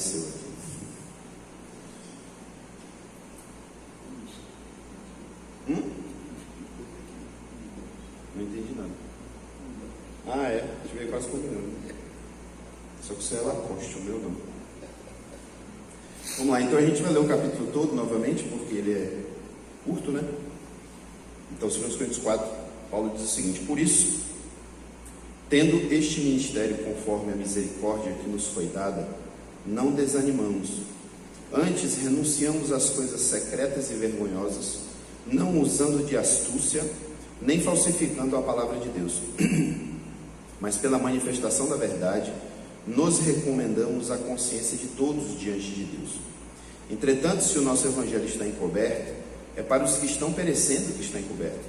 apareceu aqui. Não entendi nada. Ah, é? A gente veio quase combinando. Só que o seu é Lacoste, o meu não. Vamos lá, então a gente vai ler o capítulo todo novamente, porque ele é curto, né? Então, 2 Coríntios 4, Paulo diz o seguinte: por isso, tendo este ministério conforme a misericórdia que nos foi dada, não desanimamos. Antes, renunciamos às coisas secretas e vergonhosas, não usando de astúcia, nem falsificando a palavra de Deus, mas pela manifestação da verdade, nos recomendamos a consciência de todos diante de Deus. Entretanto, se o nosso evangelho está encoberto, é para os que estão perecendo que está encoberto,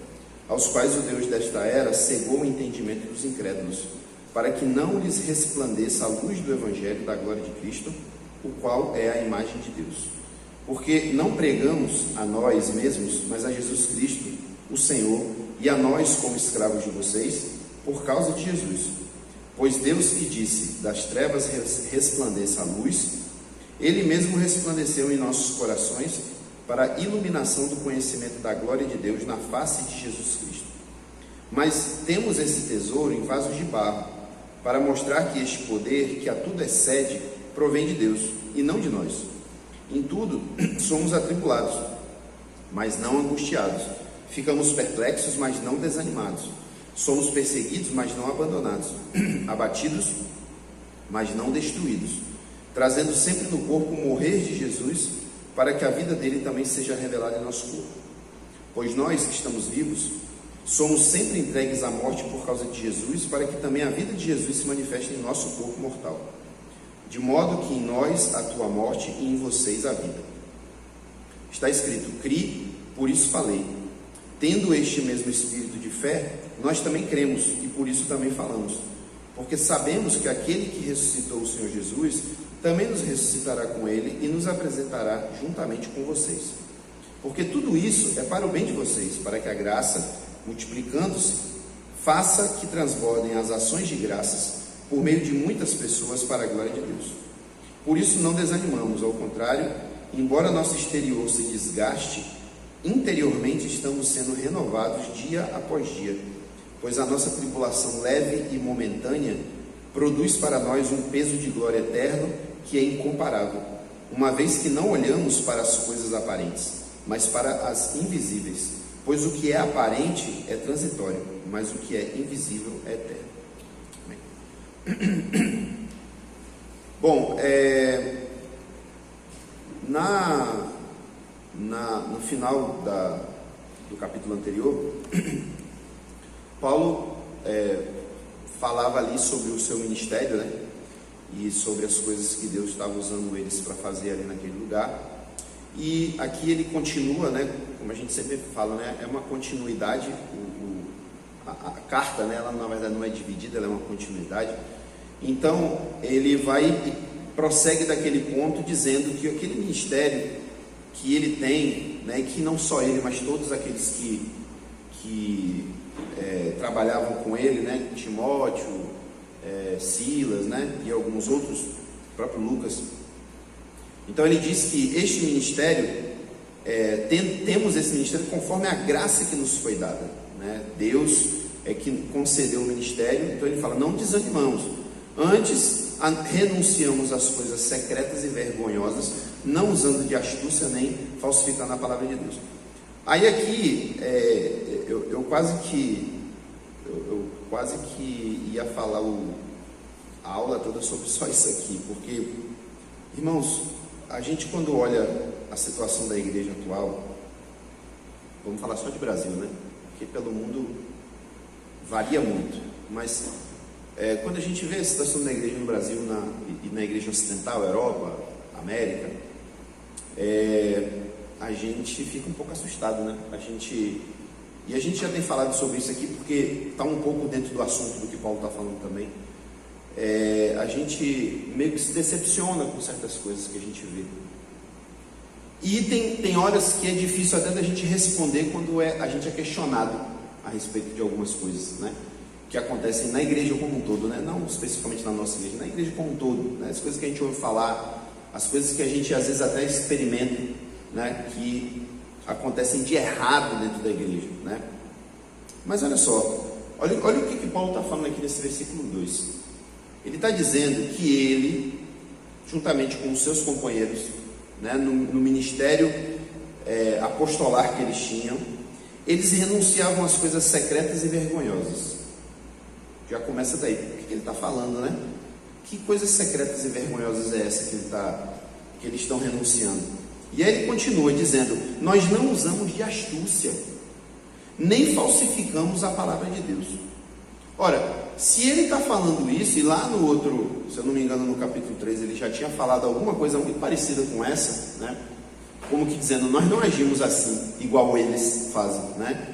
aos quais o Deus desta era cegou o entendimento dos incrédulos, para que não lhes resplandeça a luz do evangelho da glória de Cristo, o qual é a imagem de Deus. Porque não pregamos a nós mesmos, mas a Jesus Cristo, o Senhor, e a nós como escravos de vocês, por causa de Jesus. Pois Deus que disse, das trevas resplandeça a luz, Ele mesmo resplandeceu em nossos corações para a iluminação do conhecimento da glória de Deus na face de Jesus Cristo. Mas temos esse tesouro em vasos de barro, para mostrar que este poder, que a tudo excede, provém de Deus, e não de nós. Em tudo somos atribulados, mas não angustiados. Ficamos perplexos, mas não desanimados. Somos perseguidos, mas não abandonados. Abatidos, mas não destruídos. Trazendo sempre no corpo o morrer de Jesus, para que a vida dele também seja revelada em nosso corpo. Pois nós que estamos vivos, somos sempre entregues à morte por causa de Jesus, para que também a vida de Jesus se manifeste em nosso corpo mortal. De modo que em nós atua a morte e em vocês a vida. Está escrito: cri, por isso falei. Tendo este mesmo espírito de fé, nós também cremos e por isso também falamos. Porque sabemos que aquele que ressuscitou o Senhor Jesus também nos ressuscitará com ele e nos apresentará juntamente com vocês. Porque tudo isso é para o bem de vocês, para que a graça, multiplicando-se, faça que transbordem as ações de graças por meio de muitas pessoas para a glória de Deus. Por isso não desanimamos, ao contrário, embora nosso exterior se desgaste, interiormente estamos sendo renovados dia após dia, pois a nossa tribulação leve e momentânea produz para nós um peso de glória eterno que é incomparável, uma vez que não olhamos para as coisas aparentes, mas para as invisíveis, pois o que é aparente é transitório, mas o que é invisível é eterno. Amém. Bom, no final do capítulo anterior, Paulo falava ali sobre o seu ministério, né? E sobre as coisas que Deus estava usando eles para fazer ali naquele lugar. E aqui ele continua, né? Como a gente sempre fala, né? É uma continuidade. A carta, né? Ela na verdade não é dividida, ela é uma continuidade. Então ele vai e prossegue daquele ponto dizendo que aquele ministério que ele tem, né? Que não só ele, mas todos aqueles que trabalhavam com ele, né? Timóteo, Silas, né? E alguns outros, o próprio Lucas. Então ele diz que este ministério, temos esse ministério conforme a graça que nos foi dada, né? Deus é que concedeu o ministério. Então ele fala: não desanimamos, antes renunciamos às coisas secretas e vergonhosas, não usando de astúcia nem falsificando a palavra de Deus. Aí aqui eu quase que ia falar a aula toda sobre só isso aqui, porque, irmãos, a gente quando olha a situação da igreja atual, vamos falar só de Brasil, né? Porque pelo mundo varia muito, mas quando a gente vê a situação da igreja no Brasil e na igreja ocidental, Europa, América, a gente fica um pouco assustado, né? A gente já tem falado sobre isso aqui, porque está um pouco dentro do assunto do que Paulo está falando também. A gente meio que se decepciona com certas coisas que a gente vê. E tem horas que é difícil até da gente responder quando a gente é questionado a respeito de algumas coisas, né? Que acontecem na igreja como um todo, né? Não especificamente na nossa igreja, na igreja como um todo, né? As coisas que a gente ouve falar as coisas que a gente às vezes até experimenta, né, que acontecem de errado dentro da igreja, né? Mas olha só, olha o que Paulo está falando aqui nesse versículo 2. Ele está dizendo que ele, juntamente com os seus companheiros, né, no ministério apostolar que eles tinham, eles renunciavam às coisas secretas e vergonhosas. Já começa daí. O que ele está falando, né? Que coisas secretas e vergonhosas é essa que eles estão renunciando? E aí ele continua dizendo: nós não usamos de astúcia, nem falsificamos a palavra de Deus. Ora, se ele está falando isso, e lá no outro, se eu não me engano, no capítulo 3, ele já tinha falado alguma coisa muito parecida com essa, né? Como que dizendo, nós não agimos assim, igual eles fazem, né?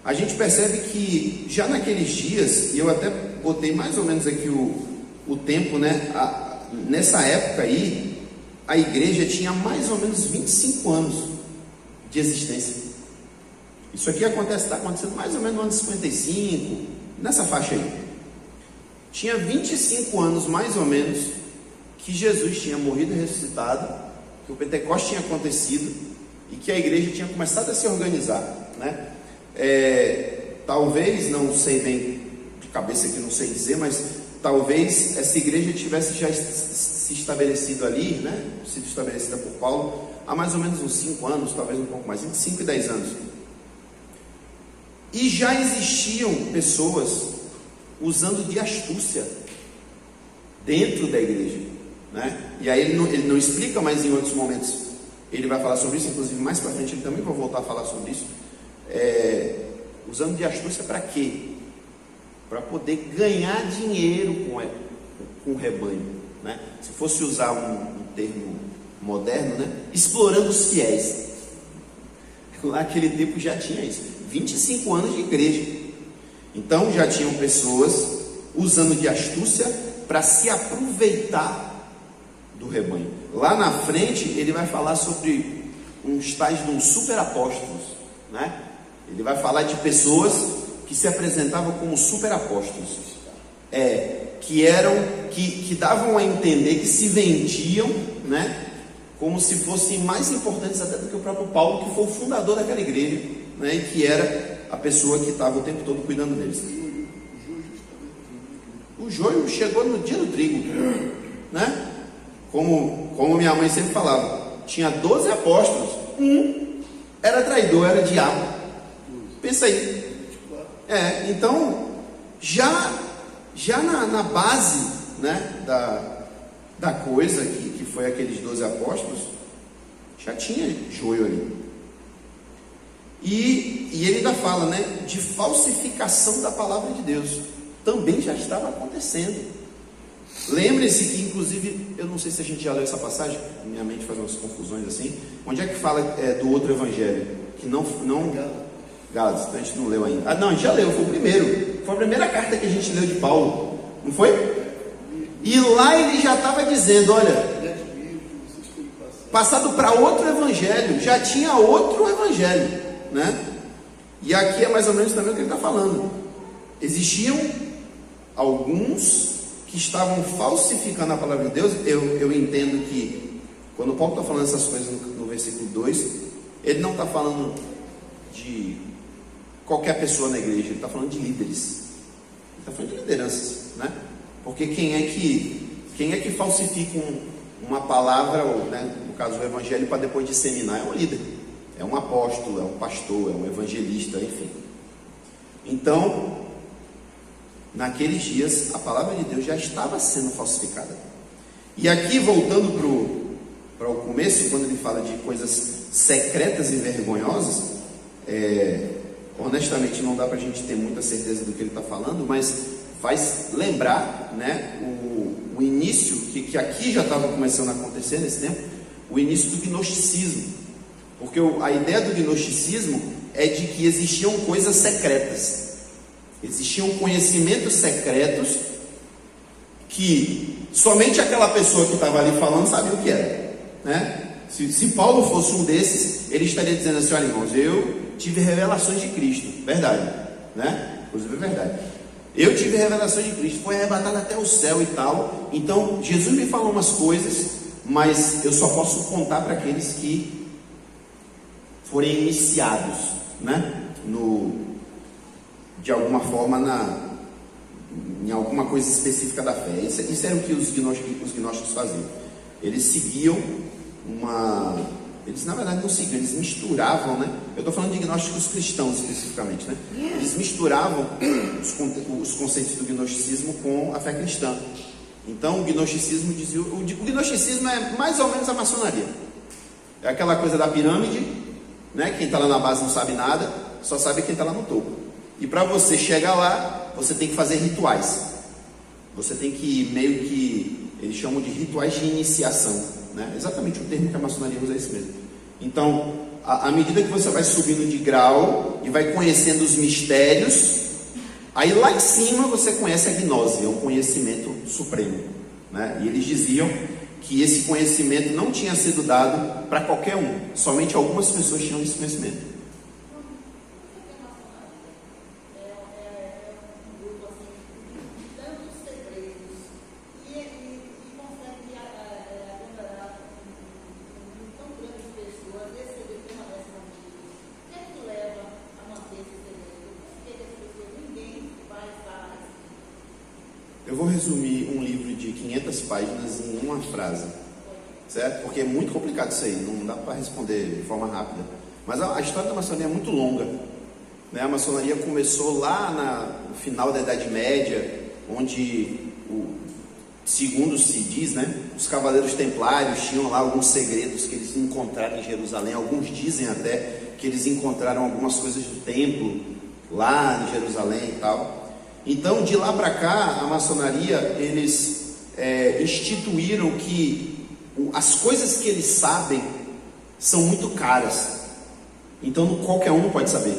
A gente percebe que já naqueles dias, e eu até botei mais ou menos aqui o tempo, né? Nessa época aí, a igreja tinha mais ou menos 25 anos de existência. Isso aqui está acontecendo mais ou menos no ano 55, nessa faixa aí. Tinha 25 anos mais ou menos que Jesus tinha morrido e ressuscitado, que o Pentecostes tinha acontecido e que a igreja tinha começado a se organizar, né? Talvez, não sei bem de cabeça aqui, não sei dizer, mas talvez essa igreja tivesse já se estabelecido ali, né? Sido estabelecida por Paulo há mais ou menos uns 5 anos, talvez um pouco mais, entre 5 e 10 anos. E já existiam pessoas usando de astúcia dentro da igreja, né? E aí ele não explica, mas em outros momentos ele vai falar sobre isso, inclusive mais para frente ele também vai voltar a falar sobre isso. Usando de astúcia para quê? Para poder ganhar dinheiro com o rebanho, né? Se fosse usar um termo moderno, né? Explorando os fiéis. Lá naquele tempo já tinha isso, 25 anos de igreja. Então já tinham pessoas usando de astúcia para se aproveitar do rebanho. Lá na frente ele vai falar sobre uns tais de uns super apóstolos, né? Ele vai falar de pessoas que se apresentavam como super apóstolos, que davam a entender que se vendiam, né, como se fossem mais importantes até do que o próprio Paulo, que foi o fundador daquela igreja, né, e que era a pessoa que estava o tempo todo cuidando deles. O joio chegou no dia do trigo, né? Como minha mãe sempre falava, tinha 12 apóstolos, um era traidor, era diabo. Pensa aí. Então, já na base, né, da coisa que foi aqueles 12 apóstolos, já tinha joio ali. E ele ainda fala, né, de falsificação da palavra de Deus. Também já estava acontecendo. Lembre-se que, inclusive, eu não sei se a gente já leu essa passagem, minha mente faz umas confusões assim. Onde é que fala do outro evangelho? Que não Gálatas, a gente não leu ainda. Não, a gente já leu, foi o primeiro. Foi a primeira carta que a gente leu de Paulo, não foi? E lá ele já estava dizendo, olha, passado para outro evangelho, já tinha outro evangelho, né? E aqui é mais ou menos também o que ele está falando. Existiam alguns que estavam falsificando a palavra de Deus. Eu entendo que quando Paulo está falando essas coisas no versículo 2, ele não está falando de qualquer pessoa na igreja, ele está falando de líderes, ele está falando de lideranças, né? Porque quem é que falsifica uma palavra, ou, né, no caso o evangelho, para depois disseminar? É um líder, é um apóstolo, é um pastor, é um evangelista, enfim. Então, naqueles dias, a palavra de Deus já estava sendo falsificada. E aqui, voltando para o começo, quando ele fala de coisas secretas e vergonhosas, honestamente não dá para a gente ter muita certeza do que ele está falando, mas faz lembrar, né, o início, que aqui já estava começando a acontecer nesse tempo, o início do gnosticismo. Porque a ideia do gnosticismo é de que existiam coisas secretas, existiam conhecimentos secretos que somente aquela pessoa que estava ali falando sabia o que era, né? Se Paulo fosse um desses, ele estaria dizendo assim, olha irmãos, eu tive revelações de Cristo, verdade, né? Inclusive é verdade. Eu tive revelações de Cristo, foi arrebatado até o céu e tal. Então Jesus me falou umas coisas, mas eu só posso contar para aqueles que forem iniciados, né? De alguma forma em alguma coisa específica da fé. Isso era o que os gnósticos faziam. Eles seguiam eles na verdade não seguiam, eles misturavam, né? Eu estou falando de gnósticos cristãos especificamente, né? Eles misturavam os conceitos do gnosticismo com a fé cristã. Então o gnosticismo dizia, o gnosticismo é mais ou menos a maçonaria. É aquela coisa da pirâmide, né? Quem está lá na base não sabe nada, só sabe quem está lá no topo. E para você chegar lá, você tem que fazer rituais. Você tem que meio que, eles chamam de rituais de iniciação, né? Exatamente o termo que a maçonaria usa é esse mesmo. Então, à medida que você vai subindo de grau e vai conhecendo os mistérios, aí lá em cima você conhece a gnose, é o conhecimento supremo, né? E eles diziam que esse conhecimento não tinha sido dado para qualquer um, somente algumas pessoas tinham esse conhecimento. Eu vou resumir um livro de 500 páginas em uma frase, certo? Porque é muito complicado isso aí, não dá para responder de forma rápida. Mas a história da maçonaria é muito longa, né? A maçonaria começou lá no final da Idade Média, onde, segundo se diz, né, os cavaleiros templários tinham lá alguns segredos que eles encontraram em Jerusalém. Alguns dizem até que eles encontraram algumas coisas do templo lá em Jerusalém e tal. Então, de lá para cá, a maçonaria, eles instituíram que as coisas que eles sabem são muito caras. Então, qualquer um pode saber,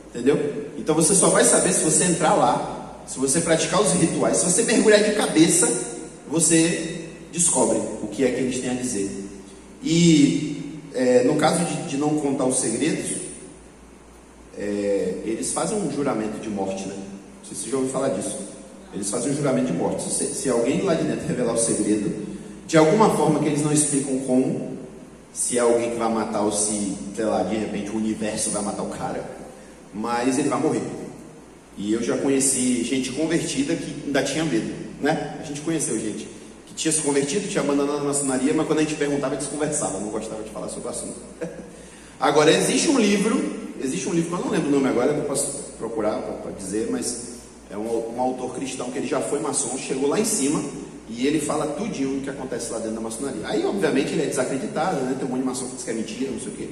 entendeu? Então, você só vai saber se você entrar lá, se você praticar os rituais, se você mergulhar de cabeça, você descobre o que é que eles têm a dizer. E, no caso de não contar os segredos, eles fazem um juramento de morte, né? Não sei se você já ouviu falar disso. Eles fazem um juramento de morte. Se alguém lá de dentro revelar o segredo, de alguma forma que eles não explicam como, se é alguém que vai matar ou se, sei lá, de repente o universo vai matar o cara, mas ele vai morrer. E eu já conheci gente convertida que ainda tinha medo, né? A gente conheceu gente que tinha se convertido, tinha abandonado a maçonaria, mas quando a gente perguntava, eles conversavam, não gostava de falar sobre o assunto. Agora, existe um livro que eu não lembro o nome agora, eu posso procurar para dizer, mas é um autor cristão que ele já foi maçom, chegou lá em cima e ele fala tudinho o que acontece lá dentro da maçonaria. Aí, obviamente, ele é desacreditado, né? Tem um monte de maçom que diz que é mentira, não sei o quê.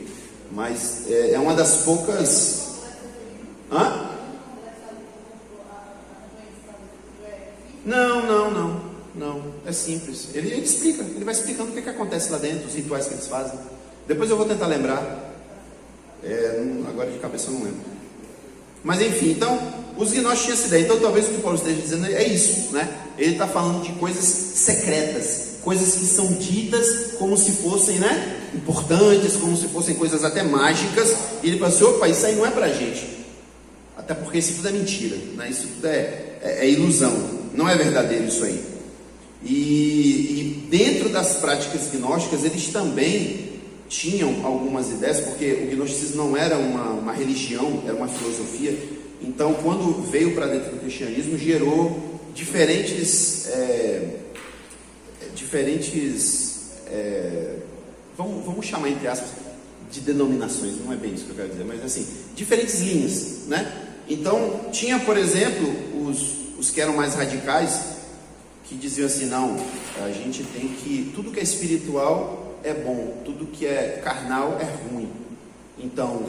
Mas é uma das poucas... Hã? Não. É simples. Ele explica, ele vai explicando o que acontece lá dentro, os rituais que eles fazem. Depois eu vou tentar lembrar. Agora de cabeça eu não lembro. Mas enfim, então, os gnósticos tinham essa ideia. Então talvez o que Paulo esteja dizendo é isso, né? Ele está falando de coisas secretas, coisas que são ditas como se fossem, né, importantes, como se fossem coisas até mágicas. E ele fala assim, opa, isso aí não é pra gente. Até porque isso tudo é mentira, né? Isso tudo é ilusão, não é verdadeiro isso aí. E dentro das práticas gnósticas, eles também tinham algumas ideias, porque o gnosticismo não era uma religião, era uma filosofia. Então, quando veio para dentro do cristianismo, gerou diferentes vamos chamar entre aspas de denominações, não é bem isso que eu quero dizer, mas assim, diferentes linhas, né? Então, tinha, por exemplo, os que eram mais radicais, que diziam assim, não, a gente tem que, tudo que é espiritual é bom, tudo que é carnal é ruim. Então,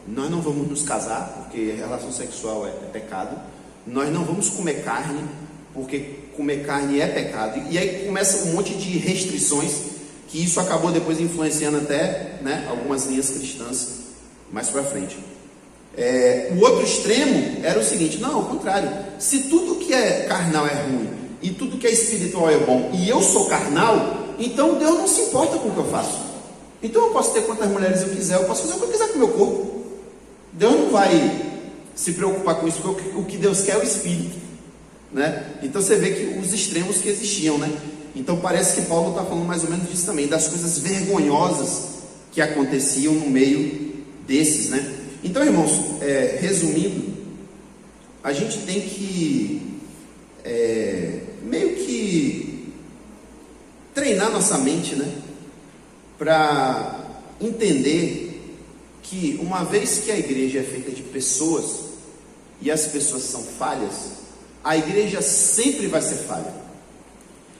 nós não vamos nos casar, porque relação sexual é pecado. Nós não vamos comer carne, porque comer carne é pecado. E aí começa um monte de restrições, que isso acabou depois influenciando até, né, algumas linhas cristãs mais para frente. O outro extremo era o seguinte, não, ao contrário, se tudo que é carnal é ruim, e tudo que é espiritual é bom, e eu sou carnal, então Deus não se importa com o que eu faço. Então eu posso ter quantas mulheres eu quiser, eu posso fazer o que eu quiser com o meu corpo. Deus não vai se preocupar com isso, porque o que Deus quer é o espírito, né? Então você vê que os extremos que existiam, né? Então parece que Paulo está falando mais ou menos disso também, das coisas vergonhosas que aconteciam no meio desses, né? Então, irmãos, resumindo, a gente tem que meio que treinar nossa mente, né? Para entender que uma vez que a igreja é feita de pessoas e as pessoas são falhas, a igreja sempre vai ser falha.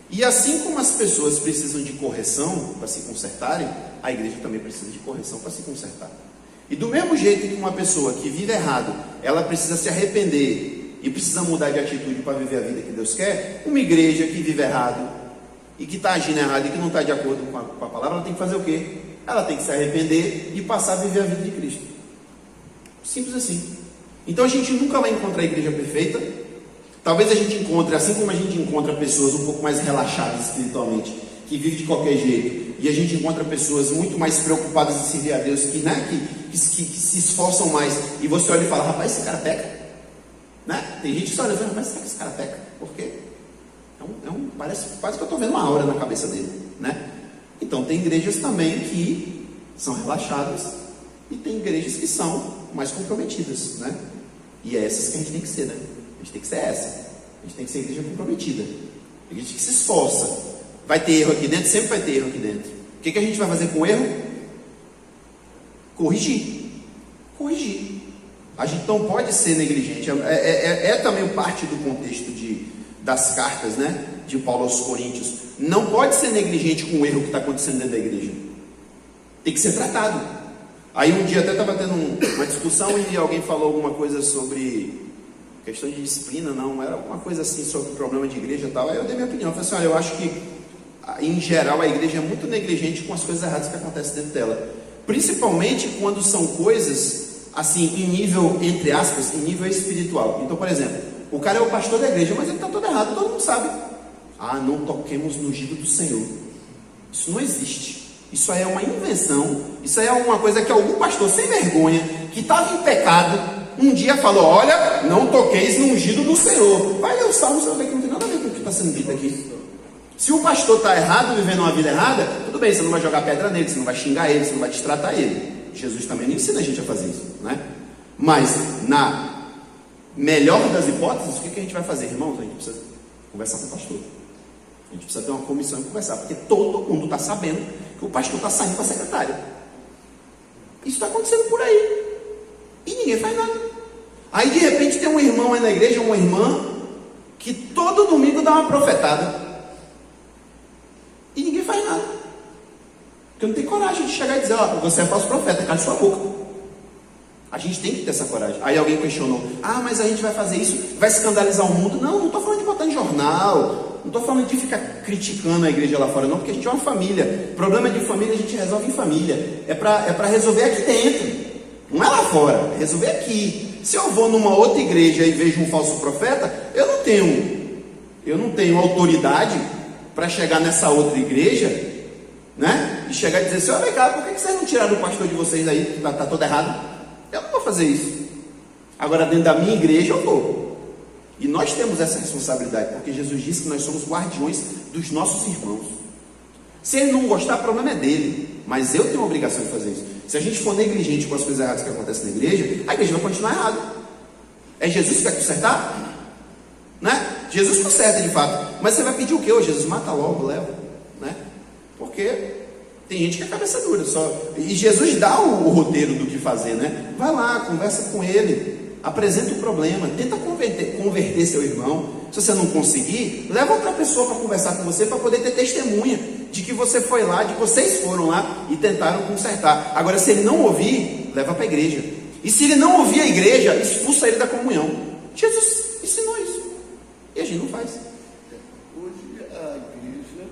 E assim como as pessoas precisam de correção para se consertarem, a igreja também precisa de correção para se consertar. E do mesmo jeito que uma pessoa que vive errado, ela precisa se arrepender e precisa mudar de atitude para viver a vida que Deus quer, uma igreja que vive errado e que está agindo errado e que não está de acordo com a palavra, ela tem que fazer o quê? Ela tem que se arrepender e passar a viver a vida de Cristo. Simples assim. Então a gente nunca vai encontrar a igreja perfeita. Talvez a gente encontre, assim como a gente encontra pessoas um pouco mais relaxadas espiritualmente, que vivem de qualquer jeito, e a gente encontra pessoas muito mais preocupadas em servir a Deus, que se esforçam mais, e você olha e fala, rapaz, esse cara peca, né? Tem gente que olha e fala, rapaz, será que esse cara peca? Por quê? Parece quase que eu estou vendo uma aura na cabeça dele, né? Então tem igrejas também que são relaxadas, e tem igrejas que são mais comprometidas, né? E é essas que a gente tem que ser, né? A gente tem que ser essa. A gente tem que ser igreja comprometida. A gente que se esforça. Vai ter erro aqui dentro? Sempre vai ter erro aqui dentro. O que a gente vai fazer com o erro? Corrigir. A gente não pode ser negligente. É também parte do contexto das cartas, né, de Paulo aos Coríntios. Não pode ser negligente com o erro que está acontecendo dentro da igreja. Tem que ser tratado. Aí um dia até estava tendo uma discussão e alguém falou alguma coisa sobre questão de disciplina, não, era alguma coisa assim sobre o problema de igreja e tal. Aí eu dei minha opinião, falei assim, olha, eu acho que em geral a igreja é muito negligente com as coisas erradas que acontecem dentro dela, principalmente quando são coisas assim, em nível, entre aspas, em nível espiritual. Então, por exemplo, o cara é o pastor da igreja, mas ele está todo errado, todo mundo sabe. Não toquemos no ungido do Senhor. Isso não existe. Isso aí é uma invenção. Isso aí é uma coisa que algum pastor sem vergonha, que estava em pecado, um dia falou, olha, não toqueis no ungido do Senhor. Vai ler o Salmo, você vai ver que não tem nada a ver com o que está sendo dito aqui. Se o pastor está errado, vivendo uma vida errada, tudo bem, você não vai jogar pedra nele, você não vai xingar ele, você não vai destratar ele. Jesus também não ensina a gente a fazer isso, né? Mas, na melhor das hipóteses, o que a gente vai fazer, irmãos? A gente precisa conversar com o pastor. A gente precisa ter uma comissão e conversar, porque todo mundo está sabendo que o pastor está saindo com a secretária. Isso está acontecendo por aí. E ninguém faz nada. Aí de repente tem um irmão aí na igreja, uma irmã, que todo domingo dá uma profetada. E ninguém faz nada. Porque não tem coragem de chegar e dizer, você é falso profeta, cala sua boca. A gente tem que ter essa coragem. Aí alguém questionou, mas a gente vai fazer isso, vai escandalizar o mundo. Não estou falando de botar em jornal, não estou falando de ficar criticando a igreja lá fora, não, porque a gente é uma família. Problema de família a gente resolve em família. É para resolver aqui dentro. Não é lá fora, é resolver aqui. Se eu vou numa outra igreja e vejo um falso profeta, eu não tenho autoridade para chegar nessa outra igreja, né? E chegar e dizer assim, vem cá, por que vocês não tiraram o pastor de vocês aí, que está todo errado? Eu não vou fazer isso. Agora dentro da minha igreja eu vou. E nós temos essa responsabilidade, porque Jesus disse que nós somos guardiões dos nossos irmãos. Se ele não gostar, o problema é dele, mas eu tenho a obrigação de fazer isso. Se a gente for negligente com as coisas erradas que acontecem na igreja, a igreja vai continuar errada. É Jesus que vai consertar? Né? Jesus conserta de fato. Mas você vai pedir o quê? Jesus, mata logo, leva. Né? Porque tem gente que é cabeça dura. E Jesus dá o roteiro do que fazer. Né? Vai lá, conversa com ele, apresenta o problema, tenta converter seu irmão. Se você não conseguir, leva outra pessoa para conversar com você, para poder ter testemunha de que você foi lá, de que vocês foram lá e tentaram consertar. Agora, se ele não ouvir, leva para a igreja. E se ele não ouvir a igreja, expulsa ele da comunhão. Jesus ensinou isso. E a gente não faz. Hoje a igreja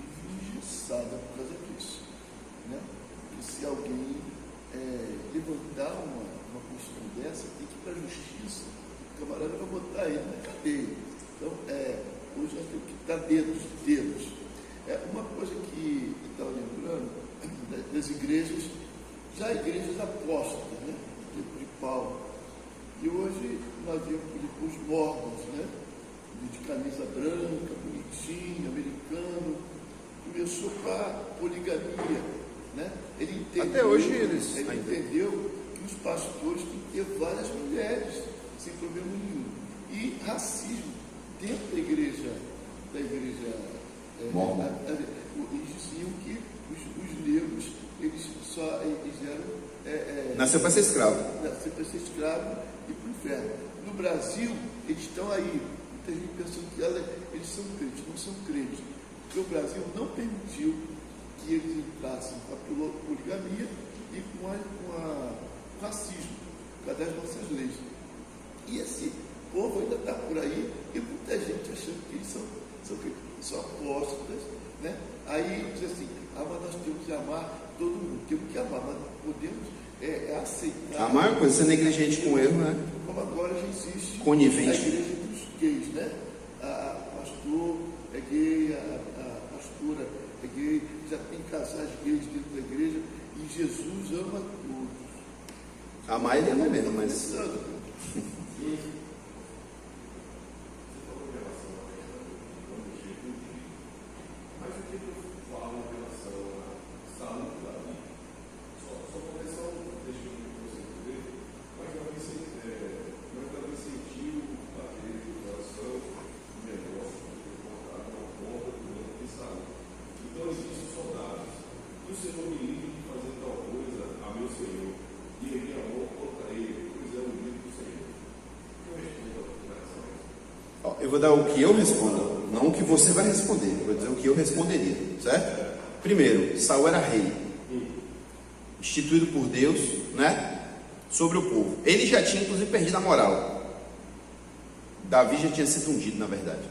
vive engessada por causa disso. Né? Porque se alguém levantar uma questão dessa, tem que ir para a justiça. O camarada vai botar ele na cadeia. Então, hoje nós temos que estar dedos. Uma coisa que eu estava lembrando das igrejas, já igrejas apóstolas, né? De Paulo. E hoje nós vimos os mormons, né? De de camisa branca, bonitinho, americano, começou com a poligamia, né? Ele entendeu, até hoje eles ele entendeu que os pastores têm que ter várias mulheres, sem problema nenhum. E racismo dentro da igreja eles diziam que os negros eles eram nasceu para ser escravo. Nasceu para ser escravo e para o inferno. No Brasil, eles estão aí. Muita gente pensando que eles são crentes, não são crentes. Porque o Brasil não permitiu que eles entrassem com a poligamia e com o racismo, por causa das nossas leis. E esse povo ainda está por aí, e muita gente achando que eles são apóstolos, né? Aí diz assim, mas nós temos que amar todo mundo, temos que amar, mas não podemos aceitar. A maior coisa, ser negligente com erro, né? Como agora já existe conivente. a igreja dos gays, né? A pastor é gay, a pastora é gay, já tem casais gays dentro da igreja, e Jesus ama todos. Amar ele ama mesmo, mas... Eu vou dar o que eu respondo, não o que você vai responder. Eu vou dizer o que eu responderia, certo? Primeiro, Saul era rei, instituído por Deus, né? Sobre o povo. Ele já tinha, inclusive, perdido a moral. Davi já tinha sido ungido, na verdade.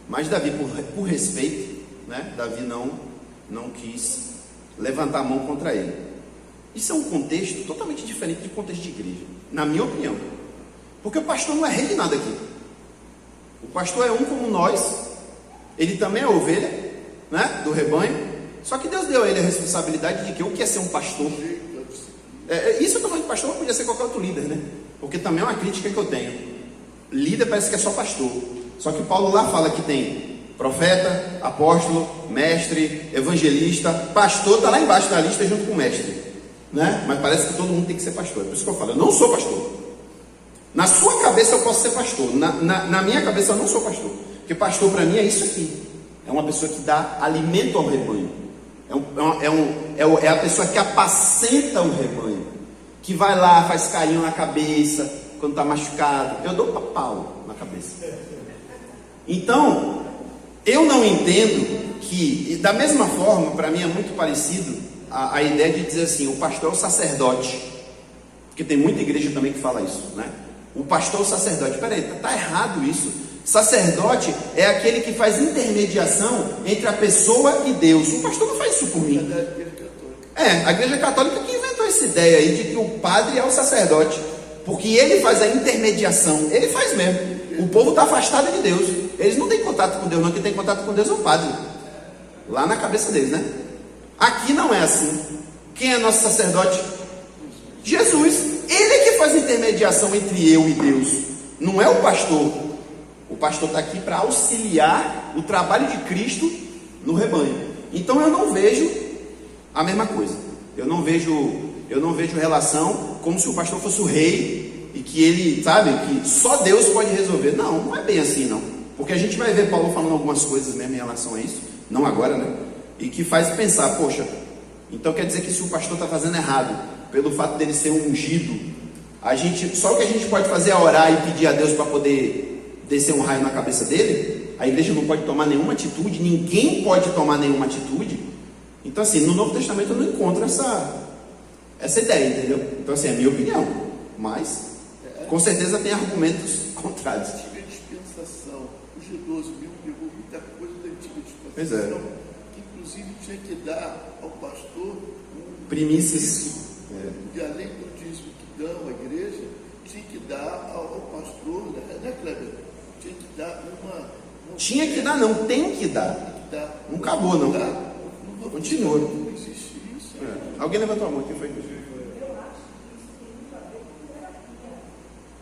Mas Davi, por respeito, né? Davi não quis levantar a mão contra ele. Isso é um contexto totalmente diferente do contexto de igreja, na minha opinião. Porque o pastor não é rei de nada aqui. O pastor é um como nós. Ele também é ovelha, né, do rebanho. Só que Deus deu a ele a responsabilidade de que o que é ser um pastor. Isso eu estou falando de pastor, mas podia ser qualquer outro líder, né? Porque também é uma crítica que eu tenho. Líder parece que é só pastor. Só que Paulo lá fala que tem profeta, apóstolo, mestre, evangelista. Pastor está lá embaixo da lista junto com o mestre, né? Mas parece que todo mundo tem que ser pastor. É por isso que eu falo, eu não sou pastor. Na sua cabeça eu posso ser pastor, na minha cabeça eu não sou pastor. Porque pastor para mim é isso aqui. É uma pessoa que dá alimento ao rebanho. É a pessoa que apacenta o rebanho. Que vai lá, faz carinho na cabeça quando está machucado. Eu dou pau na cabeça. Então, eu não entendo que, da mesma forma, para mim é muito parecido a ideia de dizer assim, o pastor é o sacerdote. Porque tem muita igreja também que fala isso, né? O pastor é o sacerdote. Peraí, está errado isso. Sacerdote é aquele que faz intermediação entre a pessoa e Deus. O pastor não faz isso por mim. A igreja católica que inventou essa ideia aí de que o padre é o sacerdote, porque ele faz a intermediação. Ele faz mesmo. O povo está afastado de Deus. Eles não têm contato com Deus, não. Quem tem contato com Deus é o padre. Lá na cabeça deles, né? Aqui não é assim. Quem é nosso sacerdote? Jesus. Ele é que faz a intermediação entre eu e Deus. Não é o pastor. O pastor está aqui para auxiliar o trabalho de Cristo no rebanho. Então eu não vejo a mesma coisa. Eu não vejo relação como se o pastor fosse o rei e que ele, sabe, que só Deus pode resolver. Não é bem assim não. Porque a gente vai ver Paulo falando algumas coisas mesmo em relação a isso, não agora, né? E que faz pensar, poxa, então quer dizer que se o pastor está fazendo errado, pelo fato dele ser ungido, só o que a gente pode fazer é orar e pedir a Deus para poder descer um raio na cabeça dele. A igreja não pode tomar nenhuma atitude, ninguém pode tomar nenhuma atitude. Então assim, no Novo Testamento eu não encontro essa ideia, entendeu? Então assim, é a minha opinião, mas com certeza tem argumentos contrários. A antiga dispensação, o G12 mesmo pegou muita coisa da antiga dispensação, pois é, que inclusive tinha que dar ao pastor primícias. E além do dízimo que dão à igreja, tinha que dar ao pastor, né, Kleber? Tinha que dar Tinha que dar, não, tem que dar. Não acabou, não. Continua. Não existe isso. Alguém levantou a mão aqui, foi? Eu acho que isso tem muito a ver com terapia.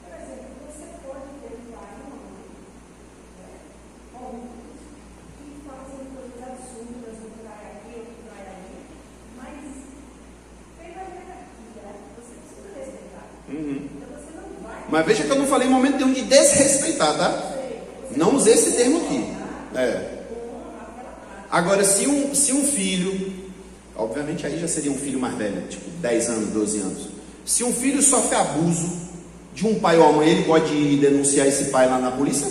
Por exemplo, você pode ter um pai e uma mãe, Mas veja que eu não falei em momento nenhum de desrespeitar, tá? Não usei esse termo aqui. Agora, se um filho, obviamente aí já seria um filho mais velho, tipo 10 anos, 12 anos. Se um filho sofre abuso de um pai ou uma mãe, ele pode ir denunciar esse pai lá na polícia?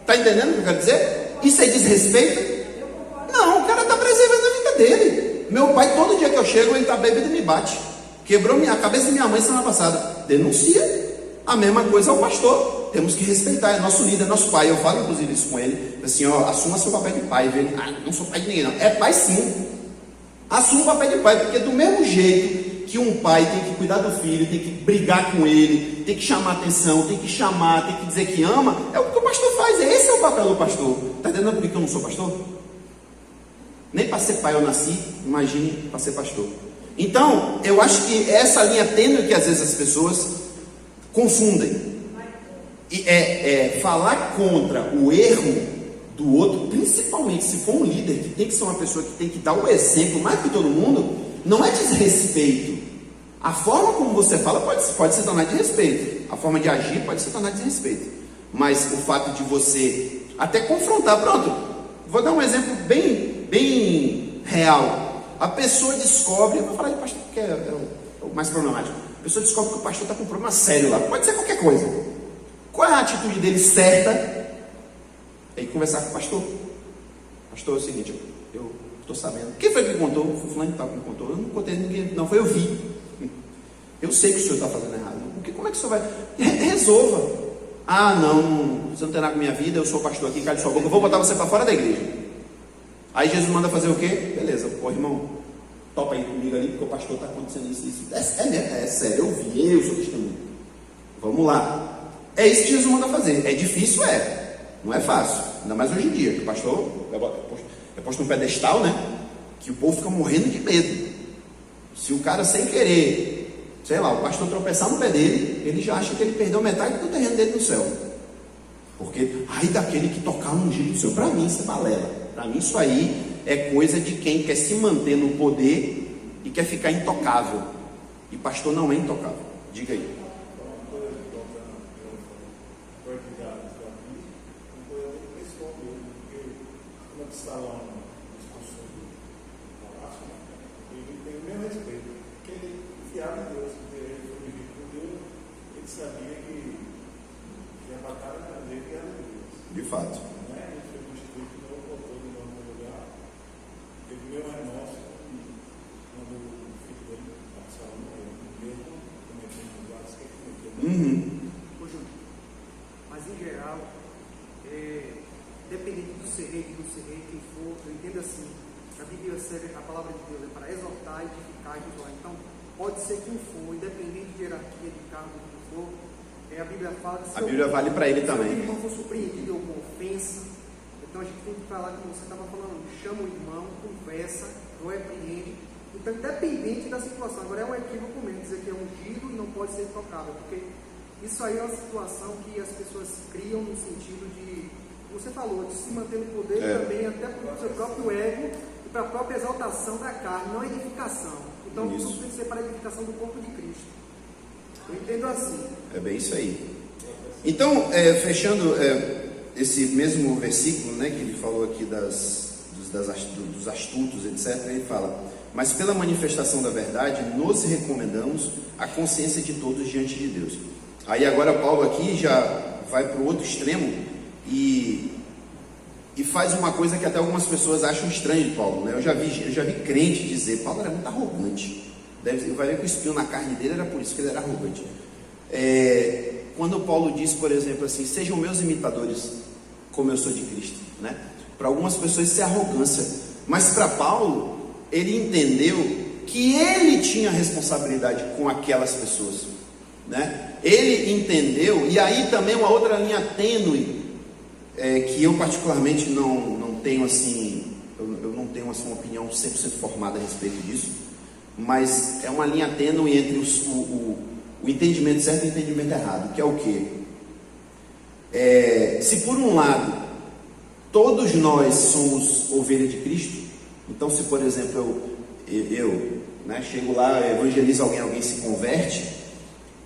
Tá entendendo o que eu quero dizer? Isso é desrespeito? Não, o cara está preservando a vida dele. Meu pai, todo dia que eu chego, ele está bêbado e me bate. Quebrou a cabeça de minha mãe semana passada. Denuncia. A mesma coisa ao pastor. Temos que respeitar, é nosso líder, é nosso pai. Eu falo inclusive isso com ele. Assim, ó, assuma seu papel de pai. Ele, não sou pai de ninguém não. É pai sim. Assuma o papel de pai, porque do mesmo jeito que um pai tem que cuidar do filho, tem que brigar com ele, tem que chamar atenção, tem que chamar, tem que dizer que ama, é o que o pastor faz. Esse é o papel do pastor. Está entendendo por que eu não sou pastor? Nem para ser pai eu nasci, imagine para ser pastor. Então, eu acho que essa linha tênue que às vezes as pessoas confundem. E falar contra o erro do outro, principalmente se for um líder que tem que ser uma pessoa que tem que dar o exemplo mais que todo mundo, não é desrespeito. A forma como você fala pode se tornar desrespeito. A forma de agir pode se tornar desrespeito. Mas o fato de você até confrontar, pronto, vou dar um exemplo bem real. A pessoa descobre, eu vou falar de pastor porque é o mais problemático. A pessoa descobre que o pastor está com um problema sério lá, pode ser qualquer coisa. Qual é a atitude dele certa? Aí conversar com o pastor. Pastor, é o seguinte, eu estou sabendo. Quem foi que me contou? Foi o fulano que me contou. Eu não contei ninguém, não, foi eu vi. Eu sei que o senhor está fazendo errado. Como é que o senhor vai? Resolva. Não, você não tem nada com minha vida, eu sou pastor aqui, cale sua boca, eu vou botar você para fora da igreja. Aí Jesus manda fazer o quê? Beleza, pô, irmão, topa aí comigo ali, porque o pastor está acontecendo isso. É sério, eu vi, eu sou testemunho. Vamos lá. É isso que Jesus manda fazer. É difícil, não é fácil. Ainda mais hoje em dia, que o pastor é posto num pedestal, né? Que o povo fica morrendo de medo. Se o cara sem querer, sei lá, o pastor tropeçar no pé dele, ele já acha que ele perdeu metade do terreno dele no céu. Porque, daquele que tocar um ungido do céu, para mim isso é balela. Para mim isso aí é coisa de quem quer se manter no poder e quer ficar intocável. E pastor não é intocável. Diga aí. Está lá no discurso do palácio, ele tem o mesmo respeito, porque ele confiava em Deus, porque ele foi vivido por Deus, ele sabia que a batalha era dele e era de Deus. De fato. Ele foi constituído que não botou de novo no lugar, teve o mesmo remorso quando o filho dele, Absalão, morreu, mesmo cometendo os atos que ele cometeu. Mas em geral, dependendo do ser rei, quem for, eu entendo assim, a Bíblia serve, a palavra de Deus é para exortar, edificar e consolar. Então, pode ser quem for, independente de hierarquia, de cargo, do que for, a Bíblia fala que a Bíblia vale para ele também. Se o irmão for surpreendido com ofensa, então a gente tem que falar como você estava falando, chama o irmão, conversa, não repreende. Então, independente da situação, agora é um equívoco mesmo dizer que é ungido e não pode ser tocado, porque isso aí é uma situação que as pessoas criam no sentido de, você falou, de se manter no poder também, até para o seu próprio ego e para a própria exaltação da carne, não edificação. Então, isso tem que ser para a edificação do corpo de Cristo. Eu entendo assim. É bem isso aí. Então, fechando esse mesmo versículo, né, que ele falou aqui dos astutos, etc., ele fala: mas pela manifestação da verdade, nos recomendamos a consciência de todos diante de Deus. Aí agora Paulo aqui já vai para o outro extremo e faz uma coisa que até algumas pessoas acham estranha de Paulo, né? Eu já vi crente dizer: Paulo era muito arrogante. Vai ver que o espinho na carne dele era por isso que ele era arrogante. Quando Paulo diz, por exemplo, assim: sejam meus imitadores, como eu sou de Cristo, né? Para algumas pessoas isso é arrogância, mas para Paulo, ele entendeu que ele tinha responsabilidade com aquelas pessoas, né? Ele entendeu, e aí também uma outra linha tênue, que eu particularmente não tenho assim, eu não tenho assim, uma opinião 100% formada a respeito disso, mas é uma linha tênue entre o entendimento certo e o entendimento errado, que é o quê? Se por um lado todos nós somos ovelha de Cristo, então se por exemplo eu chego lá, evangelizo alguém se converte,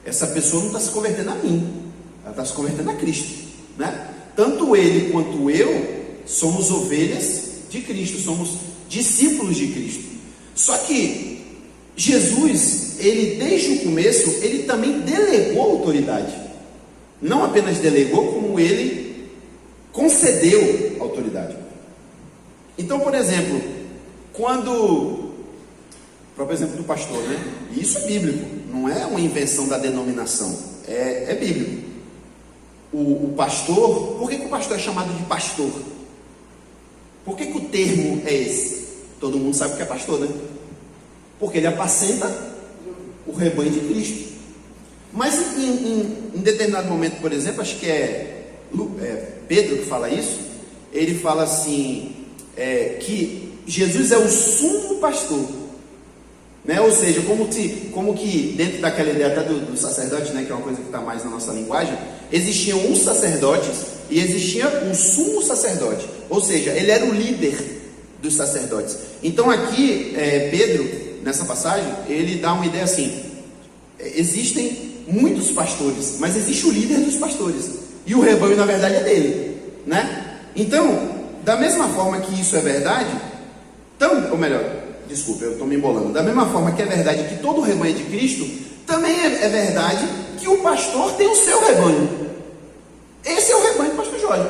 essa pessoa não está se convertendo a mim, ela está se convertendo a Cristo, né? Tanto ele quanto eu somos ovelhas de Cristo, somos discípulos de Cristo. Só que Jesus, ele desde o começo, ele também delegou autoridade. Não apenas delegou, como ele concedeu autoridade. Então, por exemplo, quando, o próprio exemplo do pastor, né? E isso é bíblico, não é uma invenção da denominação, é bíblico. O pastor, por que o pastor é chamado de pastor? Por que o termo é esse? Todo mundo sabe o que é pastor, né? Porque ele apacenta o rebanho de Cristo. Mas em determinado momento, por exemplo, acho que é Pedro que fala isso, ele fala assim, que Jesus é o sumo pastor, né? Ou seja, como que dentro daquela ideia até do sacerdote, né, que é uma coisa que está mais na nossa linguagem, existiam uns sacerdotes e existia um sumo sacerdote, ou seja, ele era o líder dos sacerdotes. Então aqui, Pedro, nessa passagem, ele dá uma ideia assim, existem muitos pastores, mas existe o líder dos pastores, e o rebanho na verdade é dele, né? Então, da mesma forma que isso é verdade, ou melhor, desculpa, eu estou me embolando, da mesma forma que é verdade que todo o rebanho é de Cristo, também é verdade que o pastor tem o seu rebanho. Esse é o rebanho do pastor Jorge.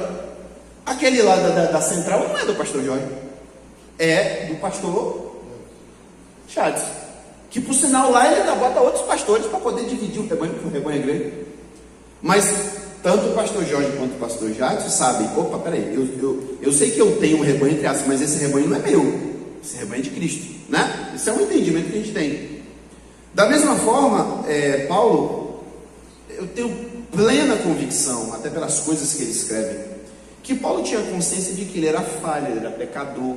Aquele lá da central não é do pastor Jorge, é do pastor Chades, que por sinal lá ele ainda bota outros pastores para poder dividir o rebanho, porque o rebanho é grande. Mas tanto o pastor Jorge quanto o pastor Jadson sabem, opa, peraí, eu sei que eu tenho um rebanho entre aspas, mas esse rebanho não é meu, esse rebanho é de Cristo, né? Esse é um entendimento que a gente tem. Da mesma forma, Paulo, eu tenho plena convicção, até pelas coisas que ele escreve, que Paulo tinha consciência de que ele era falho, ele era pecador.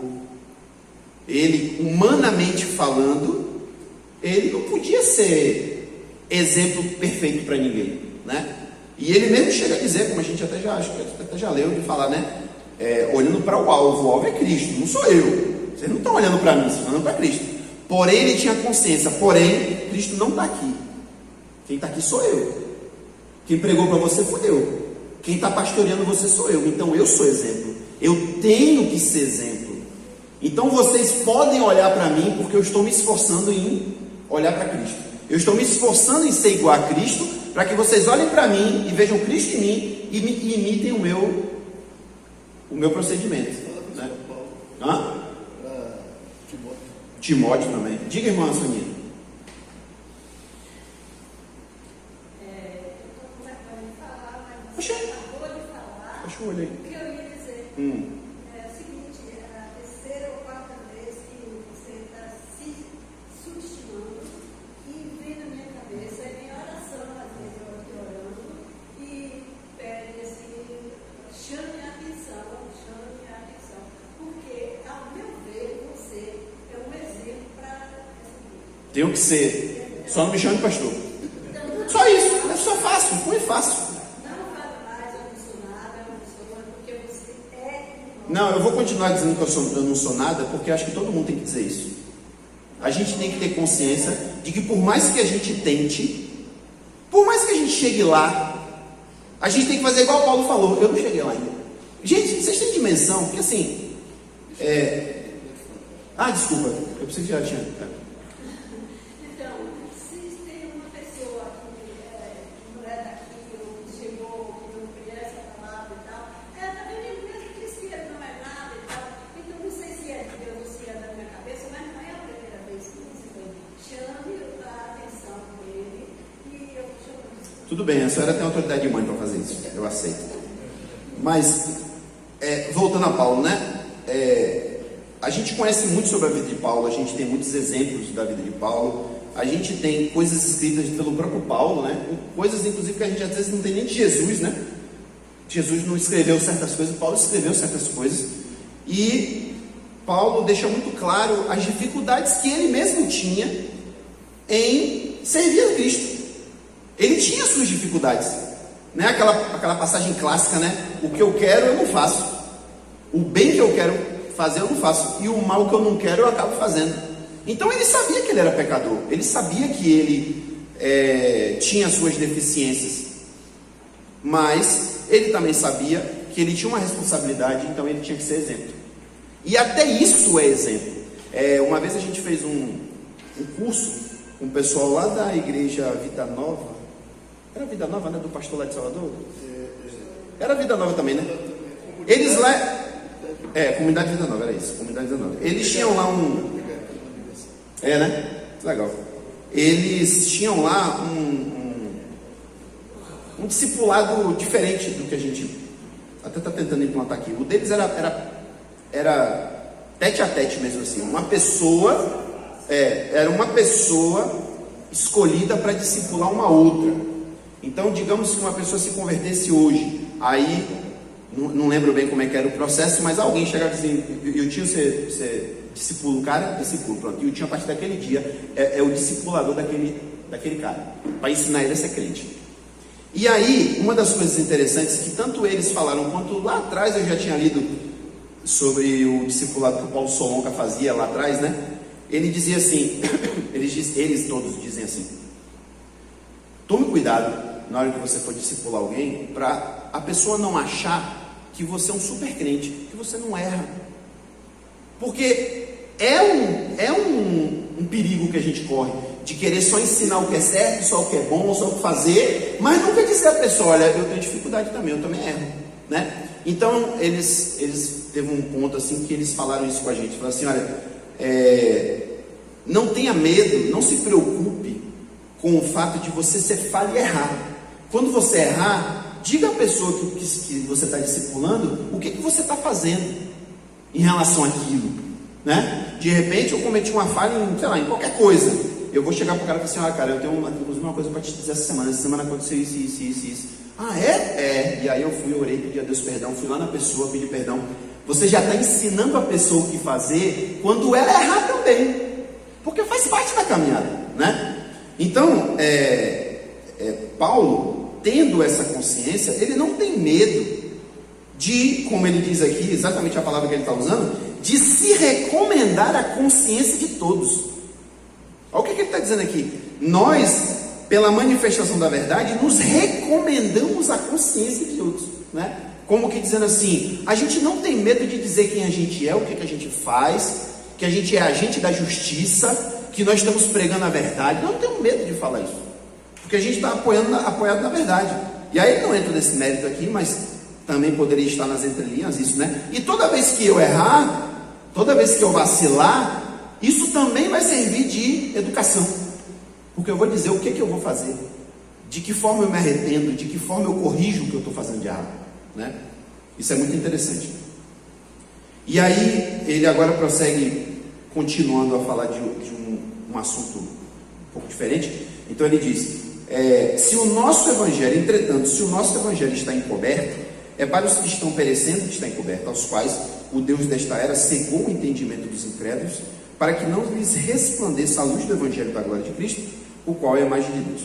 Ele, humanamente falando, ele não podia ser exemplo perfeito para ninguém, né? E ele mesmo chega a dizer, como a gente até já leu, de falar, né? Olhando para o alvo é Cristo, não sou eu. Vocês não estão olhando para mim, vocês estão olhando para Cristo. Porém, ele tinha consciência, porém, Cristo não está aqui. Quem está aqui sou eu. Quem pregou para você foi eu. Quem está pastoreando você sou eu. Então eu sou exemplo. Eu tenho que ser exemplo. Então vocês podem olhar para mim, porque eu estou me esforçando em olhar para Cristo. Eu estou me esforçando em ser igual a Cristo, para que vocês olhem para mim e vejam Cristo em mim e imitem o meu procedimento. Né? Hã? Timóteo também. Diga, irmã Soninha. Deixa eu olhar aí. O que eu ia dizer é o seguinte, é a terceira ou quarta vez que você está se subestimando e vem na minha cabeça, é minha oração, às vezes eu estou orando e pede assim, chame a atenção, porque ao meu ver você é um exemplo para seguir. Tenho que ser. Só não me chame de pastor. Só isso, é só fácil, foi fácil. Não, eu vou continuar dizendo que eu não sou nada, porque acho que todo mundo tem que dizer isso. A gente tem que ter consciência de que por mais que a gente tente, por mais que a gente chegue lá, a gente tem que fazer igual o Paulo falou, eu não cheguei lá ainda. Gente, vocês têm dimensão, porque assim, desculpa, eu pensei que já tinha. Então, se tem uma pessoa que não é daqui, ou que chegou, que não conhece a palavra e tal, também ele mesmo disse que não é nada e tal. Então, não sei se é de Deus ou se é da minha cabeça, mas não é a primeira vez que isso foi. Chame a atenção dele e eu chamo isso. Tudo bem, a senhora tem autoridade de mãe para fazer isso, eu aceito. Mas, voltando a Paulo, né? A gente conhece muito sobre a vida de Paulo, a gente tem muitos exemplos da vida de Paulo, a gente tem coisas escritas pelo próprio Paulo, né? Coisas, inclusive, que a gente às vezes não tem nem de Jesus, né? Jesus não escreveu certas coisas, Paulo escreveu certas coisas. E Paulo deixa muito claro as dificuldades que ele mesmo tinha em servir a Cristo. Ele tinha suas dificuldades, né? Aquela passagem clássica, né? O que eu quero eu não faço, o bem que eu quero fazer eu não faço, e o mal que eu não quero eu acabo fazendo. Então ele sabia que ele era pecador, ele sabia que ele tinha suas deficiências, mas ele também sabia que ele tinha uma responsabilidade, então ele tinha que ser exemplo. E até isso é exemplo. Uma vez a gente fez um curso com o pessoal lá da igreja Vida Nova. Era Vida Nova, né? Do pastor lá de Salvador? Era Vida Nova também, né? Eles lá... Comunidade Vida Nova, era isso. Comunidade Vida Nova. Eles tinham lá um... né? Legal. Eles tinham lá um discipulado diferente do que a gente até está tentando implantar aqui. O deles era tete a tete mesmo assim. Uma pessoa... era uma pessoa escolhida para discipular uma outra. Então, digamos que uma pessoa se convertesse hoje, aí, não lembro bem como é que era o processo, mas alguém chegava e dizia, eu tinha você discipula o cara, discipula, pronto. E o tio, a partir daquele dia, é o discipulador daquele cara, para ensinar ele a ser crente. E aí, uma das coisas interessantes que tanto eles falaram, quanto lá atrás eu já tinha lido sobre o discipulado que o Paulo Solonca fazia lá atrás, né? Ele dizia assim, eles todos dizem assim: tome cuidado na hora que você for discipular alguém, para a pessoa não achar que você é um super crente, que você não erra. Porque é um perigo que a gente corre, de querer só ensinar o que é certo, só o que é bom, só o que fazer, mas nunca dizer à pessoa, olha, eu tenho dificuldade também, eu também erro, né? Então, eles teve um ponto assim, que eles falaram isso com a gente, falaram assim, olha, não tenha medo, não se preocupe com o fato de você ser falho e errar. Quando você errar, diga à pessoa que você está discipulando o que você está fazendo em relação àquilo, né? De repente eu cometi uma falha em qualquer coisa. Eu vou chegar para o cara e falar assim, olha cara, eu tenho uma coisa para te dizer essa semana aconteceu isso. Ah, é? E aí eu fui, orei, pedi a Deus perdão, fui lá na pessoa, pedi perdão. Você já está ensinando a pessoa o que fazer quando ela errar também, porque faz parte da caminhada, né? Então, Paulo, tendo essa consciência, ele não tem medo de, como ele diz aqui, exatamente a palavra que ele está usando, de se recomendar a consciência de todos. Olha o que ele está dizendo aqui. Nós, pela manifestação da verdade, nos recomendamos a consciência de outros, né? Como que dizendo assim, a gente não tem medo de dizer quem a gente é, o que a gente faz, que a gente é agente da justiça, que nós estamos pregando a verdade. Não tenho medo de falar isso, porque a gente está apoiado na verdade. E aí não entro nesse mérito aqui, mas também poderia estar nas entrelinhas isso, né? E toda vez que eu errar, toda vez que eu vacilar, isso também vai servir de educação, porque eu vou dizer o que eu vou fazer, de que forma eu me arrependo, de que forma eu corrijo o que eu estou fazendo de errado, né? Isso é muito interessante. E aí ele agora prossegue, continuando a falar de um assunto um pouco diferente. Então ele diz, se o nosso evangelho, entretanto, se o nosso evangelho está encoberto, é para os que estão perecendo que está encoberto, aos quais o Deus desta era cegou o entendimento dos incrédulos, para que não lhes resplandeça a luz do evangelho da glória de Cristo, o qual é a imagem de Deus.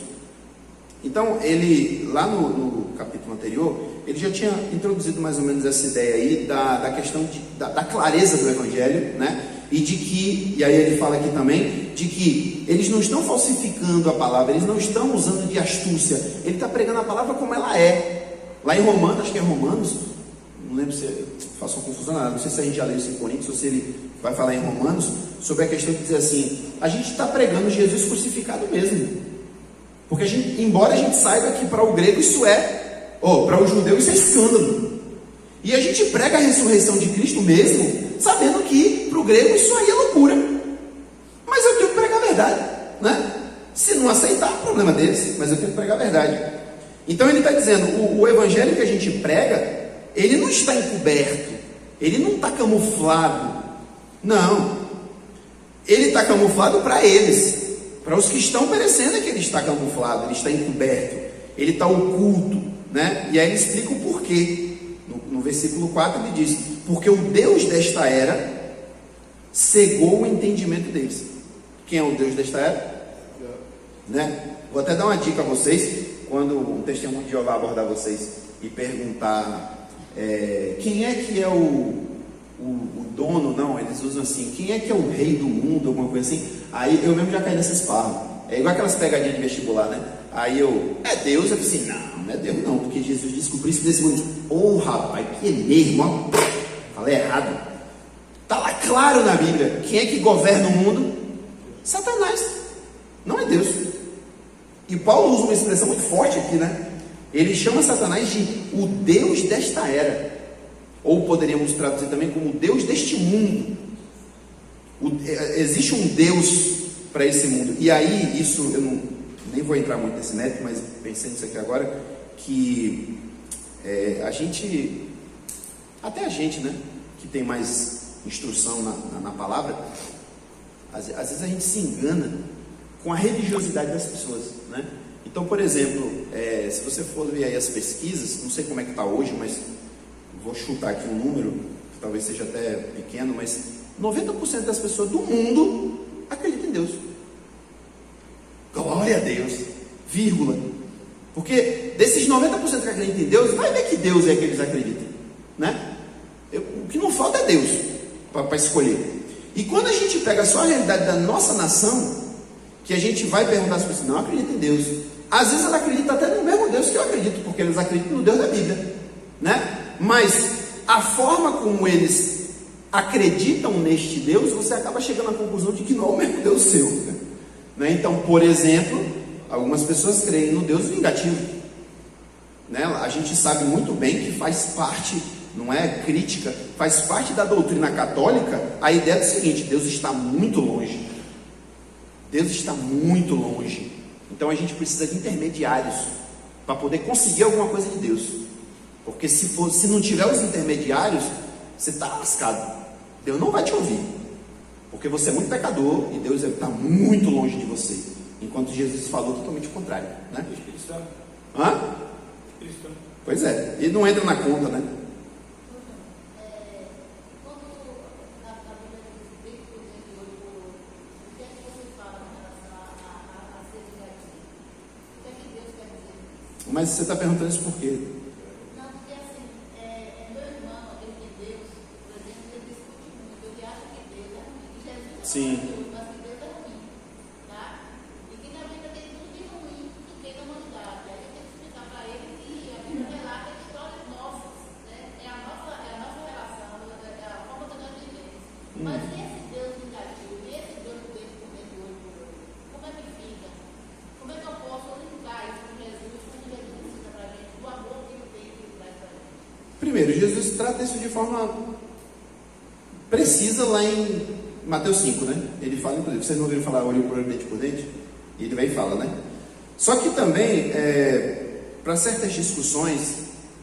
Então ele, lá no capítulo anterior, ele já tinha introduzido mais ou menos essa ideia aí da questão da clareza do evangelho, né? E aí ele fala aqui também, de que eles não estão falsificando a palavra, eles não estão usando de astúcia, ele está pregando a palavra como ela é. Lá em Romanos, acho que é Romanos, não lembro se faço uma confusão, não sei se a gente já leu isso em Coríntios, ou se ele vai falar em Romanos, sobre a questão de dizer assim, a gente está pregando Jesus crucificado mesmo, porque embora a gente saiba que para o grego isso para o judeu isso é escândalo, e a gente prega a ressurreição de Cristo mesmo, sabendo que para o grego isso aí é loucura, mas eu tenho que pregar a verdade, né? Se não aceitar, é problema deles, mas eu tenho que pregar a verdade. Então ele está dizendo, o evangelho que a gente prega, ele não está encoberto, ele não está camuflado, não, ele está camuflado para eles, para os que estão perecendo é que ele está camuflado, ele está encoberto, ele está oculto, né? E aí ele explica o porquê. No versículo 4 ele diz, porque o Deus desta era cegou o entendimento deles. Quem é o Deus desta era? Né? Vou até dar uma dica a vocês, quando um testemunho de Jeová abordar vocês e perguntar quem é que é o dono, não, eles usam assim, quem é que é o rei do mundo, alguma coisa assim, aí eu mesmo já caí nessa esparra. É igual aquelas pegadinhas de vestibular, né? Aí é Deus? Eu falei assim, não é Deus não, porque Jesus disse que o príncipe desse mundo. Ô rapaz, que é mesmo, ó. Falei errado. Está lá claro na Bíblia. Quem é que governa o mundo? Satanás. Não é Deus. E Paulo usa uma expressão muito forte aqui, né? Ele chama Satanás de o Deus desta era. Ou poderíamos traduzir também como o Deus deste mundo. Existe um Deus para esse mundo. E aí, isso, eu nem vou entrar muito nesse mérito, mas pensei nisso aqui agora, que até a gente, né, que tem mais instrução na palavra, às vezes a gente se engana com a religiosidade das pessoas, né? Então, por exemplo, se você for ver aí as pesquisas, não sei como é que está hoje, mas vou chutar aqui um número, que talvez seja até pequeno, mas 90% das pessoas do mundo acreditam em Deus. Glória a Deus, vírgula. Porque desses 90% que acreditam em Deus, vai ver que Deus é que eles acreditam, né? O que não falta é Deus para escolher. E quando a gente pega só a realidade da nossa nação, que a gente vai perguntar às pessoas, não acredita em Deus. Às vezes ela acredita até no mesmo Deus que eu acredito, porque eles acreditam no Deus da Bíblia, né? Mas a forma como eles acreditam neste Deus, você acaba chegando à conclusão de que não é o mesmo Deus seu, né? Então, por exemplo, algumas pessoas creem no Deus vingativo, né? A gente sabe muito bem que faz parte, não é crítica, faz parte da doutrina católica a ideia do seguinte: Deus está muito longe. Deus está muito longe. Então a gente precisa de intermediários para poder conseguir alguma coisa de Deus. Porque se não tiver os intermediários, você está lascado. Deus não vai te ouvir. Porque você é muito pecador e Deus está muito longe de você. Enquanto Jesus falou totalmente o contrário, né? Espírito Santo. Hã? Espírito Santo. Pois é, ele não entra na conta, né? Mas você está perguntando isso por quê? Não, porque assim, meu irmão, ele tem Deus, por exemplo, ele discute muito, ele acha que Deus é ruim, que Jesus é Sim. maravilhoso, mas que Deus é ruim, tá? E que na Bíblia tem tudo de ruim que tem na humanidade. Aí a gente tem que explicar para ele que a Bíblia relata histórias nossas, né? É a nossa relação, é a forma que nós vivemos. Mas e esse Deus vingativo, e esse Deus que Deus por dentro do olho por olho, como é que fica? Como é que eu posso linkar isso com Jesus? Primeiro, Jesus trata isso de forma precisa lá em Mateus 5, né? Ele fala, inclusive, vocês não ouviram falar olho por olho, dente por dente? E ele vem e fala, né? Só que também, para certas discussões,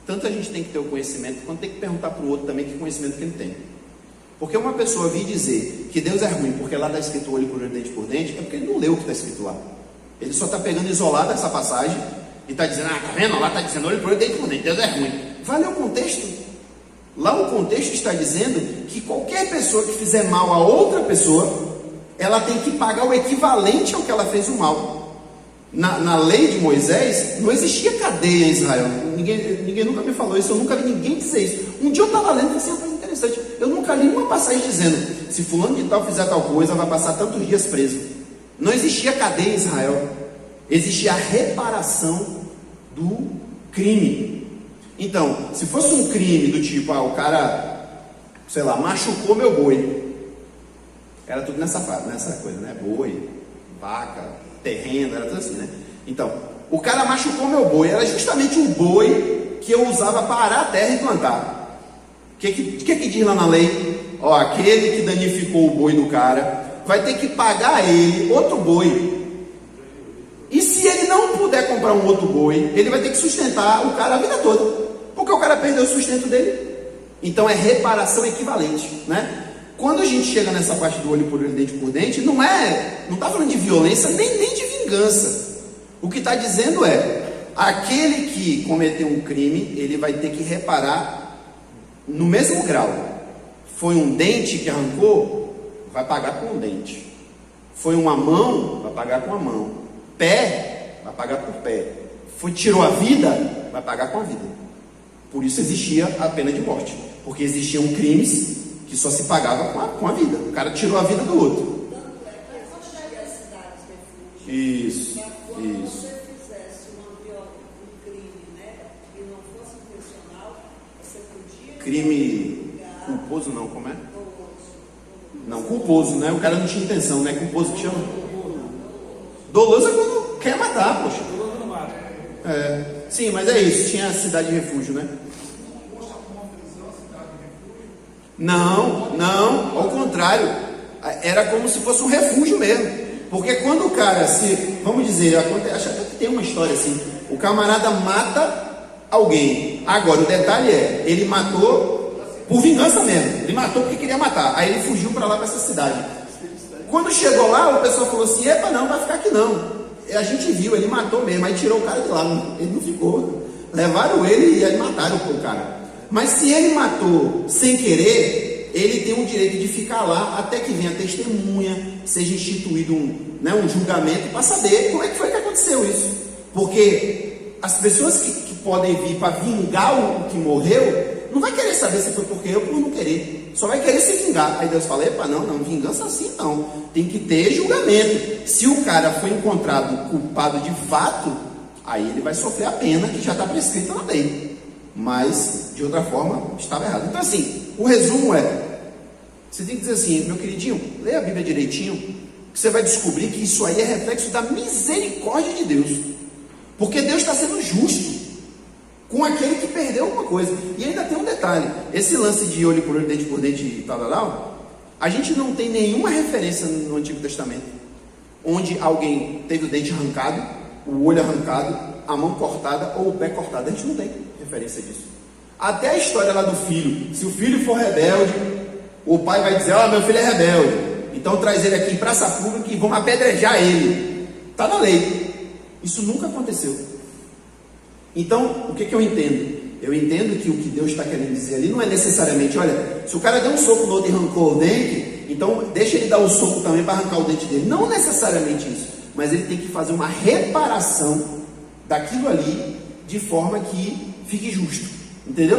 tanto a gente tem que ter o conhecimento, quanto tem que perguntar para o outro também que conhecimento que ele tem. Porque uma pessoa vir dizer que Deus é ruim porque lá está escrito olho por olho, dente por dente, é porque ele não leu o que está escrito lá. Ele só está pegando isolado essa passagem e está dizendo, tá vendo? Lá está dizendo olho por olho, dente por dente, Deus é ruim. Vai ler o contexto. Lá o contexto está dizendo que qualquer pessoa que fizer mal a outra pessoa, ela tem que pagar o equivalente ao que ela fez o mal. Na lei de Moisés, não existia cadeia em Israel. Ninguém nunca me falou isso, eu nunca vi ninguém dizer isso. Um dia eu estava lendo e falei assim, uma coisa interessante. Eu nunca li uma passagem dizendo, se fulano de tal fizer tal coisa, vai passar tantos dias preso. Não existia cadeia em Israel. Existia a reparação do crime. Então, se fosse um crime do tipo, o cara, sei lá, machucou meu boi. Era tudo nessa coisa, né? Boi, vaca, terreno, era tudo assim, né? Então, o cara machucou meu boi, era justamente o boi que eu usava para arar a terra e plantar. O que diz lá na lei? Aquele que danificou o boi do cara vai ter que pagar a ele outro boi. E se ele não puder comprar um outro boi, ele vai ter que sustentar o cara a vida toda. Porque o cara perdeu o sustento dele. Então é reparação equivalente, né? Quando a gente chega nessa parte do olho por olho, dente por dente, não está falando de violência, nem de vingança. O que está dizendo aquele que cometeu um crime, ele vai ter que reparar no mesmo grau. Foi um dente que arrancou, vai pagar com um dente. Foi uma mão, vai pagar com a mão. Pé, vai pagar por pé. Tirou a vida, vai pagar com a vida. Por isso existia a pena de morte, porque existiam crimes que só se pagava com a vida. O cara tirou a vida do outro. Isso, Quando isso. você fizesse um crime, né, e não fosse intencional, você podia... Crime culposo não, como é? Doloso. Não, culposo, né? O cara não tinha intenção, né? Culposo que chama? Doloso é quando quer matar, poxa. É, sim, mas é isso, tinha a cidade de refúgio, né? Não, não, ao contrário, era como se fosse um refúgio mesmo, porque quando o cara vamos dizer, acho até que tem uma história assim, o camarada mata alguém, agora o detalhe é, ele matou por vingança mesmo, ele matou porque queria matar, aí ele fugiu para lá, para essa cidade. Quando chegou lá, o pessoal falou assim, epa, não, vai ficar aqui não, a gente viu, ele matou mesmo, aí tirou o cara de lá, ele não ficou, levaram ele e aí mataram o cara. Mas se ele matou sem querer, ele tem o direito de ficar lá até que venha testemunha, seja instituído um julgamento para saber como é que foi que aconteceu isso. Porque as pessoas que podem vir para vingar o que morreu, não vai querer saber se foi por querer ou por não querer. Só vai querer se vingar. Aí Deus fala, epa, não, vingança assim não. Tem que ter julgamento. Se o cara foi encontrado culpado de fato, aí ele vai sofrer a pena que já está prescrita na lei. Mas, de outra forma, estava errado. Então, assim, o resumo você tem que dizer assim, meu queridinho, leia a Bíblia direitinho, que você vai descobrir que isso aí é reflexo da misericórdia de Deus. Porque Deus está sendo justo com aquele que perdeu alguma coisa. E ainda tem um detalhe, esse lance de olho por olho, dente por dente e tal, a gente não tem nenhuma referência no Antigo Testamento, onde alguém teve o dente arrancado, o olho arrancado, a mão cortada ou o pé cortado. A gente não tem referência disso. Até a história lá do filho, se o filho for rebelde, o pai vai dizer, meu filho é rebelde, então traz ele aqui em praça pública e vamos apedrejar ele. Está na lei. Isso nunca aconteceu. Então, o que eu entendo? Eu entendo que o que Deus está querendo dizer ali não é necessariamente, olha, se o cara deu um soco no outro e arrancou o dente, então deixa ele dar o soco também para arrancar o dente dele. Não necessariamente isso, mas ele tem que fazer uma reparação daquilo ali, de forma que fique justo, entendeu?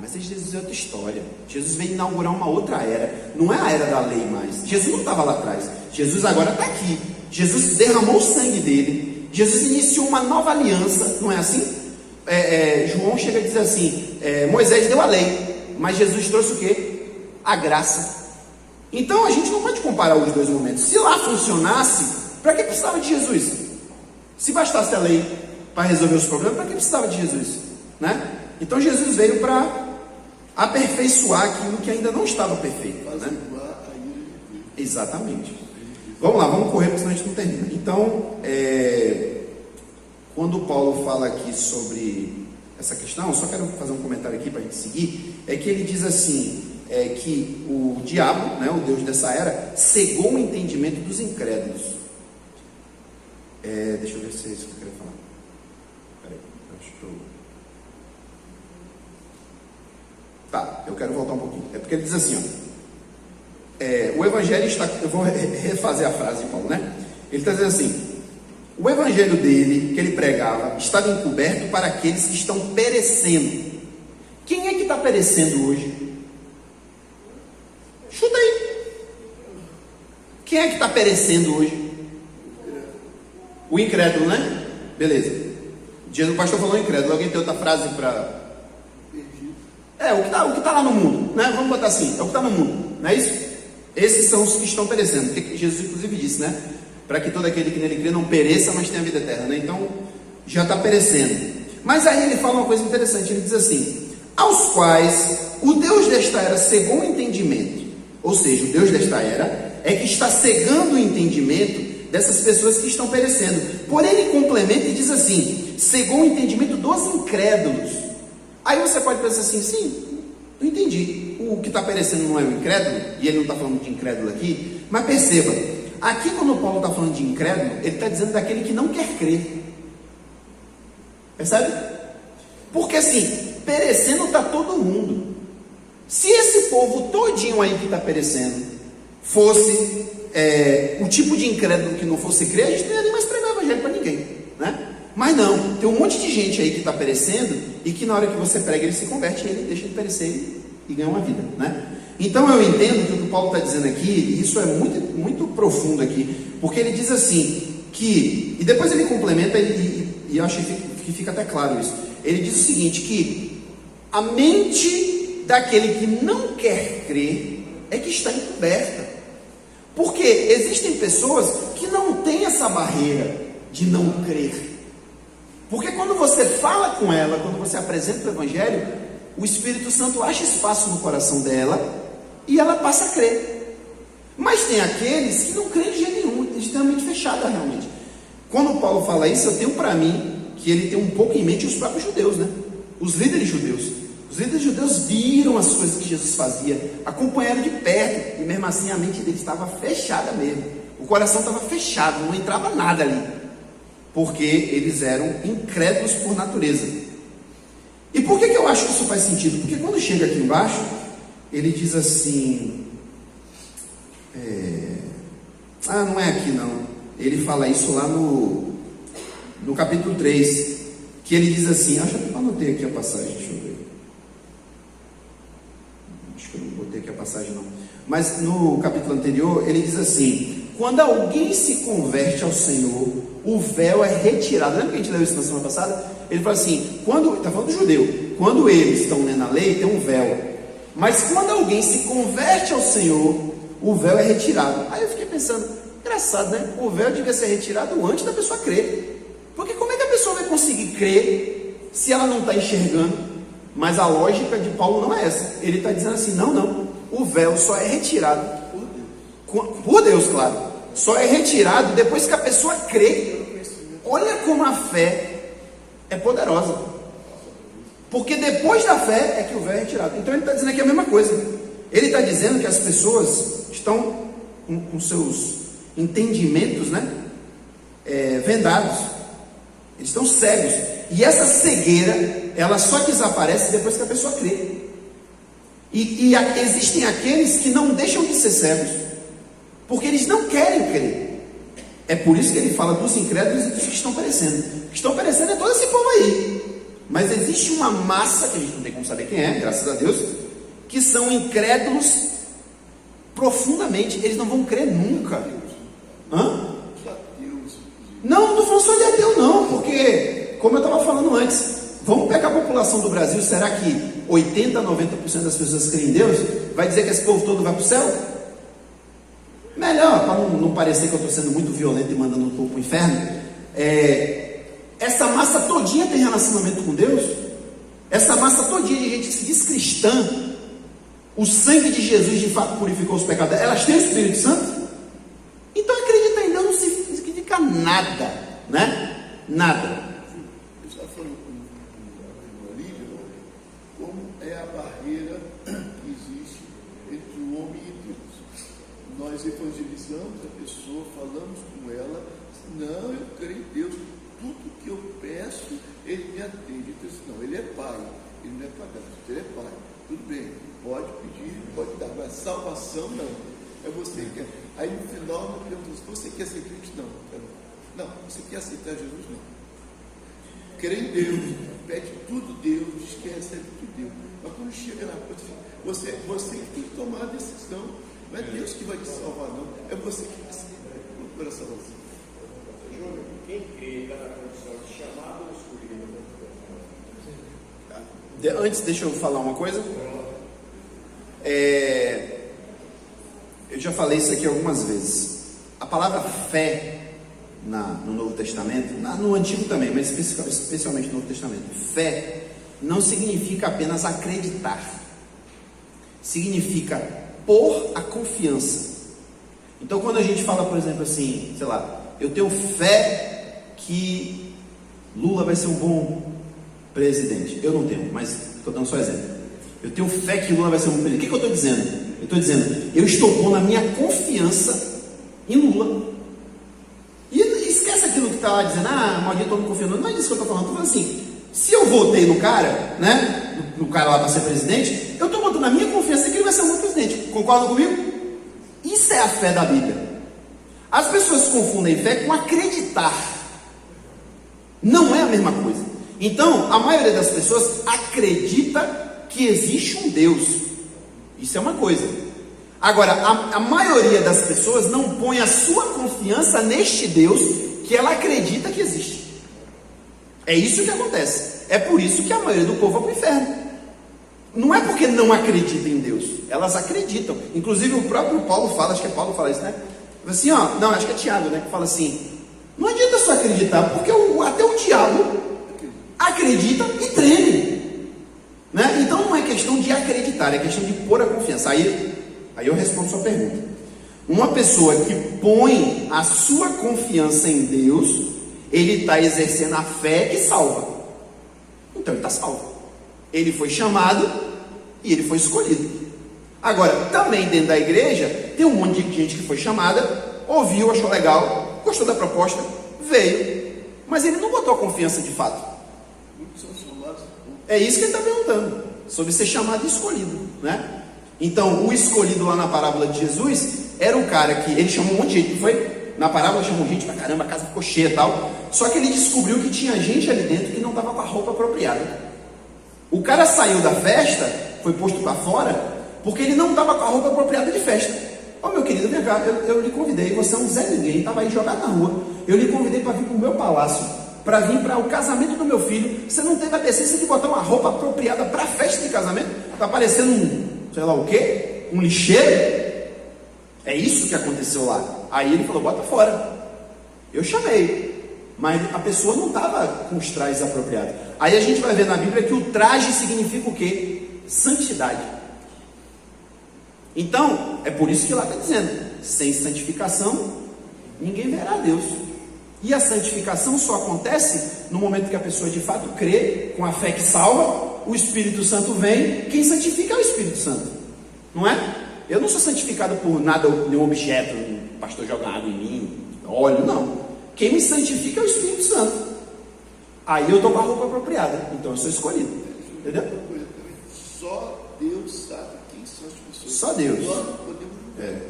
Mas Jesus é outra história. Jesus veio inaugurar uma outra era, não é a era da lei mais. Jesus não estava lá atrás, Jesus agora está aqui. Jesus derramou o sangue dele, Jesus iniciou uma nova aliança, não é assim? João chega a dizer assim, Moisés deu a lei, mas Jesus trouxe o quê? A graça. Então a gente não pode comparar os dois momentos. Se lá funcionasse, para que precisava de Jesus? Se bastasse a lei para resolver os problemas, para que precisava de Jesus? Né? Então Jesus veio para aperfeiçoar aquilo que ainda não estava perfeito, né? Exatamente. Vamos lá, vamos correr, porque senão a gente não termina. Então, quando Paulo fala aqui sobre essa questão, só quero fazer um comentário aqui para a gente seguir, é que ele diz assim, que o diabo, né, o Deus dessa era, cegou o entendimento dos incrédulos. Deixa eu ver se é isso que eu quero falar. Peraí, acho que eu... Tá, eu quero voltar um pouquinho. É porque ele diz assim, o evangelho está... Eu vou refazer a frase de Paulo, né? Ele está dizendo assim, o evangelho dele, que ele pregava, estava encoberto para aqueles que estão perecendo. Quem é que está perecendo hoje? Chuta aí. Quem é que está perecendo hoje? O incrédulo, né? Beleza. O pastor falou incrédulo. Alguém tem outra frase para... o que está lá no mundo, né? Vamos botar assim, é o que está no mundo, não é isso? Esses são os que estão perecendo, porque Jesus inclusive disse, né? Para que todo aquele que nele crê não pereça, mas tenha vida eterna, né? Então, já está perecendo. Mas aí ele fala uma coisa interessante, ele diz assim, aos quais o Deus desta era cegou o entendimento, ou seja, o Deus desta era é que está cegando o entendimento dessas pessoas que estão perecendo. Porém, ele complementa e diz assim, cegou o entendimento dos incrédulos. Aí você pode pensar assim, sim, não entendi. O que está perecendo não é o incrédulo, e ele não está falando de incrédulo aqui, mas perceba, aqui quando Paulo está falando de incrédulo, ele está dizendo daquele que não quer crer. Percebe? Porque assim, perecendo está todo mundo. Se esse povo todinho aí que está perecendo fosse o tipo de incrédulo que não fosse crer, a gente não ia nem mais pregar o evangelho para ninguém, né? Mas não, tem um monte de gente aí que está perecendo e que na hora que você prega ele se converte e ele deixa de perecer e ganhar uma vida, né? Então eu entendo que o que Paulo está dizendo aqui, e isso é muito, muito profundo aqui, porque ele diz assim, que, e depois ele complementa, e eu acho que fica até claro isso, ele diz o seguinte, que a mente daquele que não quer crer é que está encoberta, porque existem pessoas que não têm essa barreira de não crer, porque quando você fala com ela, quando você apresenta o Evangelho, o Espírito Santo acha espaço no coração dela, e ela passa a crer. Mas tem aqueles que não creem de jeito nenhum, extremamente fechada realmente. Quando Paulo fala isso, eu tenho para mim que ele tem um pouco em mente os próprios judeus, né? Os líderes judeus. Os líderes judeus viram as coisas que Jesus fazia, acompanharam de perto, e mesmo assim a mente deles estava fechada mesmo. O coração estava fechado, não entrava nada ali, porque eles eram incrédulos por natureza. E por que eu acho que isso faz sentido? Porque quando chega aqui embaixo, ele diz assim, não é aqui não, ele fala isso lá no capítulo 3, que ele diz assim, acho que eu anotei aqui a passagem, deixa eu ver, acho que eu não botei aqui a passagem não, mas no capítulo anterior, ele diz assim, quando alguém se converte ao Senhor, o véu é retirado. Lembra que a gente leu isso na semana passada? Ele fala assim, está falando do judeu, quando eles estão lendo a lei, tem um véu, mas quando alguém se converte ao Senhor, o véu é retirado. Aí eu fiquei pensando, engraçado, né? O véu devia ser retirado antes da pessoa crer, porque como é que a pessoa vai conseguir crer se ela não está enxergando? Mas a lógica de Paulo não é essa. Ele está dizendo assim, não, o véu só é retirado por Deus, claro, só é retirado depois que a pessoa crê. Olha como a fé é poderosa, porque depois da fé é que o véu é retirado. Então ele está dizendo aqui a mesma coisa. Ele está dizendo que as pessoas estão com seus entendimentos, né, vendados, eles estão cegos, e essa cegueira ela só desaparece depois que a pessoa crê. E existem aqueles que não deixam de ser cegos, porque eles não querem crer. É por isso que ele fala dos incrédulos e dos que estão perecendo. O que estão perecendo é todo esse povo aí. Mas existe uma massa, que a gente não tem como saber quem é, graças a Deus, que são incrédulos profundamente. Eles não vão crer nunca. Hã? Não estou falando só de ateu não, porque, como eu estava falando antes, vamos pegar a população do Brasil, será que 80, 90% das pessoas creem em Deus? Vai dizer que esse povo todo vai para o céu? Melhor, para não parecer que eu estou sendo muito violento e mandando o povo para o inferno, essa massa todinha tem relacionamento com Deus? Essa massa todinha de gente que se diz cristã, o sangue de Jesus de fato purificou os pecados, elas têm o Espírito Santo? Então acreditar em Deus não significa nada, né? Nada. Eu estava falando com a Lídia, como é a barreira que existe entre o homem e Deus. Nós evangelizamos a pessoa, falamos com ela, não, eu creio em Deus, tudo que eu peço, Ele me atende. Eu disse, não, Ele é Pai, Ele não é padrasto, Ele é Pai. Tudo bem, pode pedir, pode dar, mas salvação não. É você que quer. Aí no final nós perguntamos, você quer ser crente? Não. Não, você quer aceitar Jesus? Não. Crê em Deus, pede tudo Deus, diz que recebe tudo Deus. Mas quando chega na coisa, você que tem que tomar a decisão. Não é Deus que vai te salvar, não. É você que procura a salvação. Júnior, quem crê está na condição de chamado ou escolhido? Antes, deixa eu falar uma coisa. Eu já falei isso aqui algumas vezes. A palavra fé no Novo Testamento, no Antigo também, mas especialmente no Novo Testamento, fé não significa apenas acreditar. Significa pôr a confiança. Então quando a gente fala, por exemplo, assim, sei lá, eu tenho fé que Lula vai ser um bom presidente. Eu não tenho, mas estou dando só exemplo. Eu tenho fé que Lula vai ser um bom presidente. O que eu estou dizendo? Eu estou dizendo, eu estou pondo a minha confiança em Lula. E esquece aquilo que está lá dizendo, maldito, estou não confiando. Não é isso que eu estou falando. Estou falando assim, se eu votei no cara, né, no cara lá para ser presidente, eu estou botando a minha confiança em que ele vai ser um bom presidente. Concordam comigo? Isso é a fé da Bíblia. As pessoas confundem fé com acreditar. Não é a mesma coisa. Então, a maioria das pessoas acredita que existe um Deus, Isso é uma coisa. Agora, a maioria das pessoas não põe a sua confiança neste Deus que ela acredita que existe. É isso que acontece. É por isso que a maioria do povo vai para o inferno. Não é porque não acredita em Deus, elas acreditam. Inclusive o próprio Paulo fala, acho que é Paulo que fala isso, né? Assim, ó, não, acho que é Tiago, né? Que fala assim: não adianta só acreditar, porque até o diabo acredita e treme, né? Então não é questão de acreditar, é questão de pôr a confiança. Aí eu respondo sua pergunta. Uma pessoa que põe a sua confiança em Deus, ele está exercendo a fé que salva. Então ele está salvo. Ele foi chamado e ele foi escolhido. Agora, também dentro da igreja, tem um monte de gente que foi chamada, ouviu, achou legal, gostou da proposta, veio, mas ele não botou a confiança de fato. Muitos são chamados. É isso que ele está perguntando, sobre ser chamado e escolhido, né? Então, o escolhido lá na parábola de Jesus era o cara que ele chamou um monte de gente, não foi? Na parábola chamou gente pra caramba, a casa ficou cheia e tal. Só que ele descobriu que tinha gente ali dentro que não estava com a roupa apropriada. O cara saiu da festa, foi posto para fora, porque ele não estava com a roupa apropriada de festa. Ó, meu querido, vem cá, eu lhe convidei, você é um Zé Ninguém, estava aí jogado na rua. Eu lhe convidei para vir para o meu palácio, para vir para o casamento do meu filho. Você não teve a decência de botar uma roupa apropriada para a festa de casamento? Está parecendo sei lá o quê? Um lixeiro? É isso que aconteceu lá. Aí ele falou: bota fora. Eu chamei, mas a pessoa não estava com os trajes apropriados. Aí a gente vai ver na Bíblia que o traje significa o quê? Santidade. Então, é por isso que lá está dizendo: sem santificação, ninguém verá a Deus. E a santificação só acontece no momento que a pessoa de fato crê, com a fé que salva, o Espírito Santo vem, quem santifica é o Espírito Santo, não é? Eu não sou santificado por nada, nenhum objeto, o pastor joga água em mim, óleo, não. Quem me santifica é o Espírito Santo. Aí eu estou com a roupa apropriada, então eu sou escolhido, entendeu? Só Deus sabe quem são as pessoas. Só Deus. Nós não podemos julgar.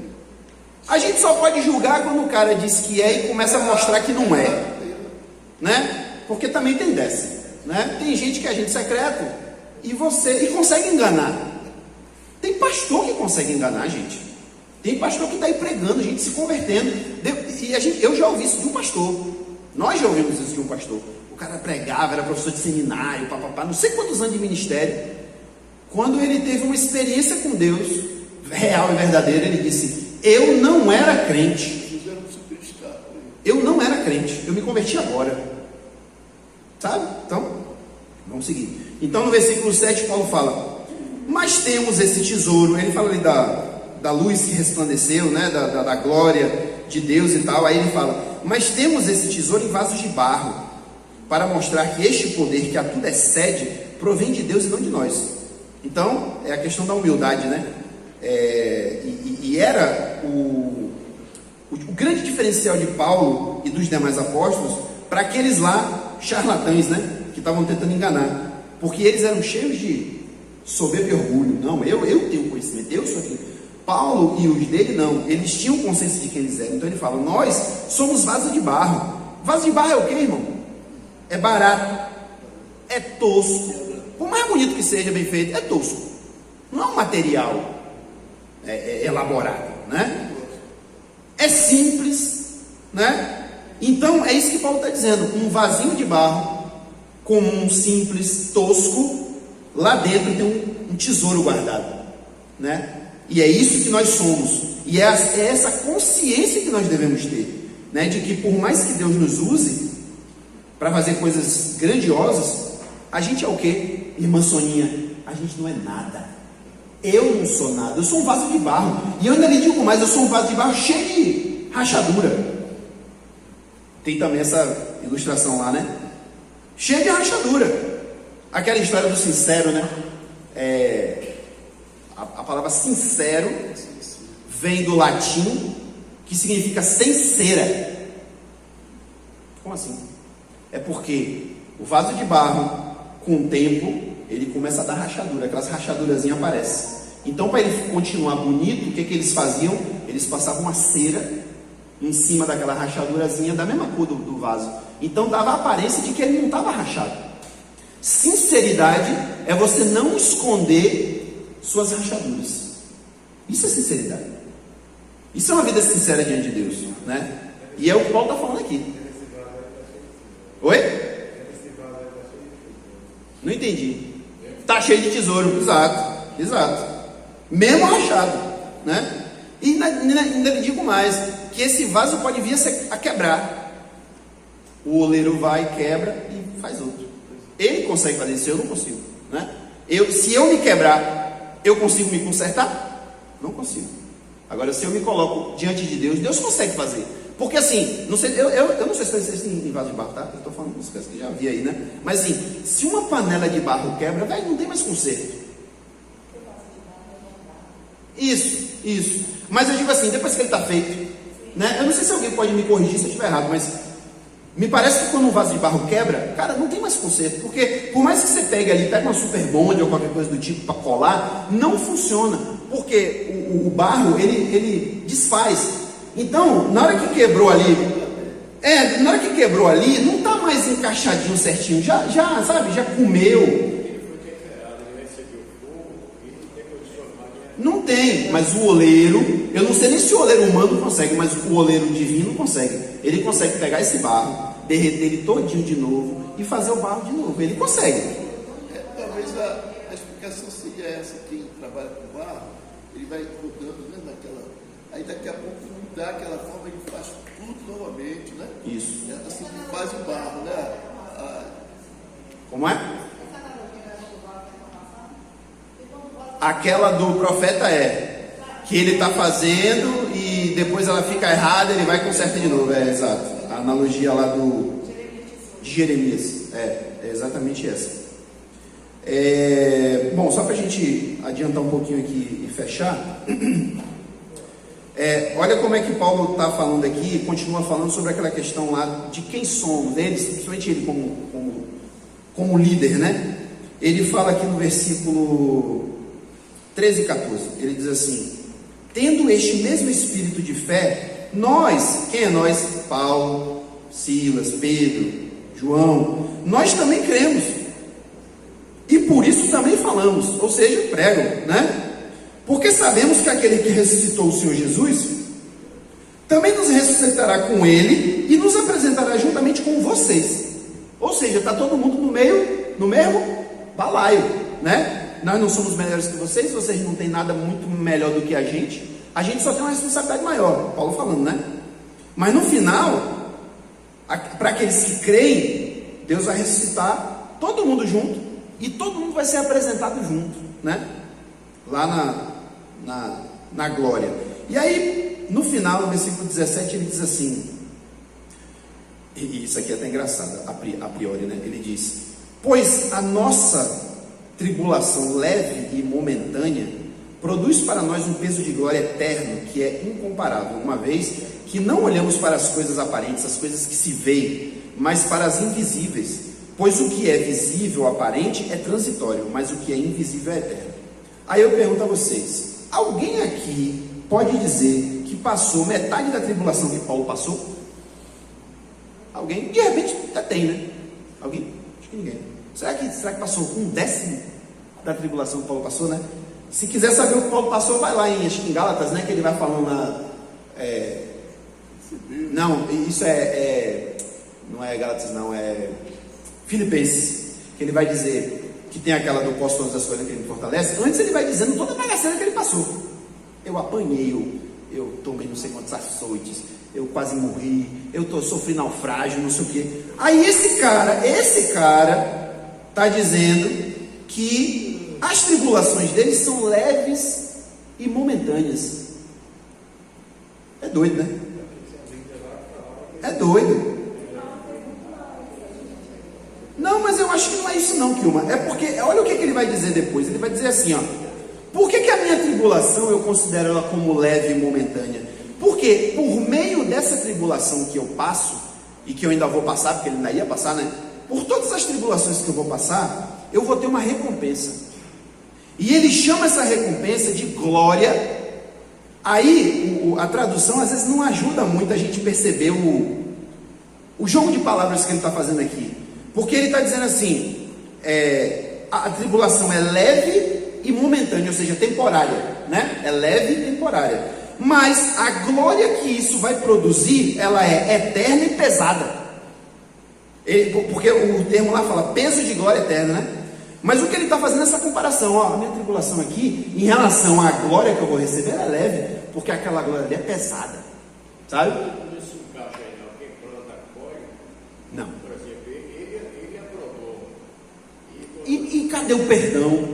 A gente só pode julgar quando o cara diz que é e começa a mostrar que não é, né? Porque também tem dessa, né? Tem gente que é agente secreto e consegue enganar. Tem pastor que consegue enganar a gente. Tem pastor que está aí pregando, a gente se convertendo. Eu já ouvi isso de um pastor. Nós já ouvimos isso de um pastor. O cara pregava, era professor de seminário, papapá, não sei quantos anos de ministério. Quando ele teve uma experiência com Deus real e verdadeira, ele disse: eu não era crente. Eu não era crente. Eu me converti agora. Sabe? Então, vamos seguir. Então, no versículo 7, Paulo fala: mas temos esse tesouro. Ele fala ali da luz que resplandeceu, né? Da glória de Deus e tal. Aí ele fala: mas temos esse tesouro em vasos de barro, para mostrar que este poder que a tudo excede provém de Deus e não de nós. Então, é a questão da humildade, né? E era o grande diferencial de Paulo e dos demais apóstolos para aqueles lá charlatães, né? Que estavam tentando enganar, porque eles eram cheios de soberba e orgulho. Não, eu tenho conhecimento, eu sou aqui. Paulo e os dele não, eles tinham consciência de quem eles eram. Então ele fala: nós somos vaso de barro. Vaso de barro é o que, irmão? É barato, é tosco. Por mais bonito que seja, bem feito, é tosco. Não é um material elaborado, né? É simples, né? Então é isso que Paulo está dizendo: um vasinho de barro comum, simples, tosco, lá dentro tem um tesouro guardado, né? E é isso que nós somos, e é essa consciência que nós devemos ter, né? De que por mais que Deus nos use para fazer coisas grandiosas, a gente é o quê, irmã Soninha? A gente não é nada. Eu não sou nada, eu sou um vaso de barro. E eu ainda lhe digo mais: eu sou um vaso de barro cheio de rachadura. Tem também essa ilustração lá, né? Cheio de rachadura. Aquela história do sincero, né? A palavra sincero vem do latim, que significa sem cera. Como assim? É porque o vaso de barro, com o tempo, ele começa a dar rachadura, aquelas rachadurazinhas aparecem. Então, para ele continuar bonito, o que eles faziam? Eles passavam uma cera em cima daquela rachadurazinha, da mesma cor do vaso. Então, dava a aparência de que ele não estava rachado. Sinceridade é você não esconder suas rachaduras. Isso é sinceridade. Isso é uma vida sincera diante de Deus, né? E é o que Paulo está falando aqui. Oi? Não entendi. Está cheio de tesouro, exato. Mesmo rachado, né? E ainda lhe digo mais, que esse vaso pode vir a quebrar. O oleiro vai, quebra e faz outro. Ele consegue fazer isso, eu não consigo, né? Se eu me quebrar, eu consigo me consertar? Não consigo. Agora, se eu me coloco diante de Deus, Deus consegue fazer. Porque assim, não sei, eu não sei se vocês têm vaso de barro, tá? Eu estou falando com vocês que já vi aí, né? Mas assim, se uma panela de barro quebra, velho, não tem mais conserto. Isso. Mas eu digo assim, depois que ele está feito, né? Eu não sei se alguém pode me corrigir se eu estiver errado, mas me parece que quando um vaso de barro quebra, cara, não tem mais conserto. Porque por mais que você pegue ali, pega uma super bond ou qualquer coisa do tipo para colar, não funciona. Porque o barro, ele desfaz. Então, na hora que quebrou ali, não está mais encaixadinho certinho, já comeu. Não tem, mas o oleiro, eu não sei nem se o oleiro humano consegue, mas o oleiro divino consegue. Ele consegue pegar esse barro, derreter ele todinho de novo e fazer o barro de novo. Ele consegue. Talvez a explicação seria essa: quem trabalha com barro, ele vai rodando, né, aí daqui a pouco mudar aquela forma, ele faz tudo novamente, né? Isso. Assim que faz o barro, né? Como é? Aquela do profeta que ele está fazendo e depois ela fica errada, ele vai e conserta de novo. Exato. A analogia lá de Jeremias. É exatamente essa. Bom, só para a gente adiantar um pouquinho aqui e fechar. Olha como é que Paulo está falando aqui, continua falando sobre aquela questão lá de quem somos, eles, principalmente ele como líder, né? Ele fala aqui no versículo 13 e 14, ele diz assim: tendo este mesmo espírito de fé, nós, quem é nós? Paulo, Silas, Pedro, João, nós também cremos, e por isso também falamos, ou seja, pregam, né? Porque sabemos que aquele que ressuscitou o Senhor Jesus, também nos ressuscitará com ele, e nos apresentará juntamente com vocês, ou seja, está todo mundo no mesmo balaio, né? Nós não somos melhores que vocês não têm nada muito melhor do que a gente só tem uma responsabilidade maior, Paulo falando, né? Mas no final, para aqueles que creem, Deus vai ressuscitar todo mundo junto, e todo mundo vai ser apresentado junto, né? Lá na glória. E aí, no final, no versículo 17, ele diz assim, e isso aqui é até engraçado, a priori, né? Ele diz: pois a nossa tribulação leve e momentânea produz para nós um peso de glória eterno que é incomparável, uma vez que não olhamos para as coisas aparentes, as coisas que se veem, mas para as invisíveis, pois o que é visível, aparente, é transitório, mas o que é invisível é eterno. Aí eu pergunto a vocês, alguém aqui pode dizer que passou metade da tribulação que Paulo passou? Alguém? De repente até tem, né? Alguém? Acho que ninguém. Será que passou um décimo da tribulação que Paulo passou, né? Se quiser saber o que Paulo passou, vai lá em Gálatas, né? Que ele vai falando lá. Não, isso não é Gálatas, não, é Filipenses. Que ele vai dizer que tem aquela do posso todas as coisas que ele me fortalece. Antes ele vai dizendo toda a bagaceira que ele passou. Eu apanhei, eu tomei não sei quantos açoites, eu quase morri, eu sofri naufrágio, não sei o quê. Aí esse cara está dizendo que as tribulações dele são leves e momentâneas. É doido, né? É doido. Não, mas eu acho que não é isso não, Kilma. É porque, olha o que ele vai dizer depois. Ele vai dizer assim, ó: por que a minha tribulação eu considero ela como leve e momentânea? Porque por meio dessa tribulação que eu passo, e que eu ainda vou passar, porque ele ainda ia passar, né? Por todas as tribulações que eu vou passar, eu vou ter uma recompensa. E ele chama essa recompensa de glória. Aí, a tradução às vezes não ajuda muito a gente perceber o jogo de palavras que ele está fazendo aqui. Porque ele está dizendo assim, a tribulação é leve e momentânea, ou seja, temporária, né? É leve e temporária. Mas a glória que isso vai produzir, ela é eterna e pesada. Porque o termo lá fala peso de glória eterna, né? Mas o que ele está fazendo é essa comparação, ó, a minha tribulação aqui, em relação à glória que eu vou receber, ela é leve, porque aquela glória ali é pesada, sabe? Isso encaixa aí, não? Quem planta colhe. Não. Por exemplo, ele aprovou. E cadê o perdão?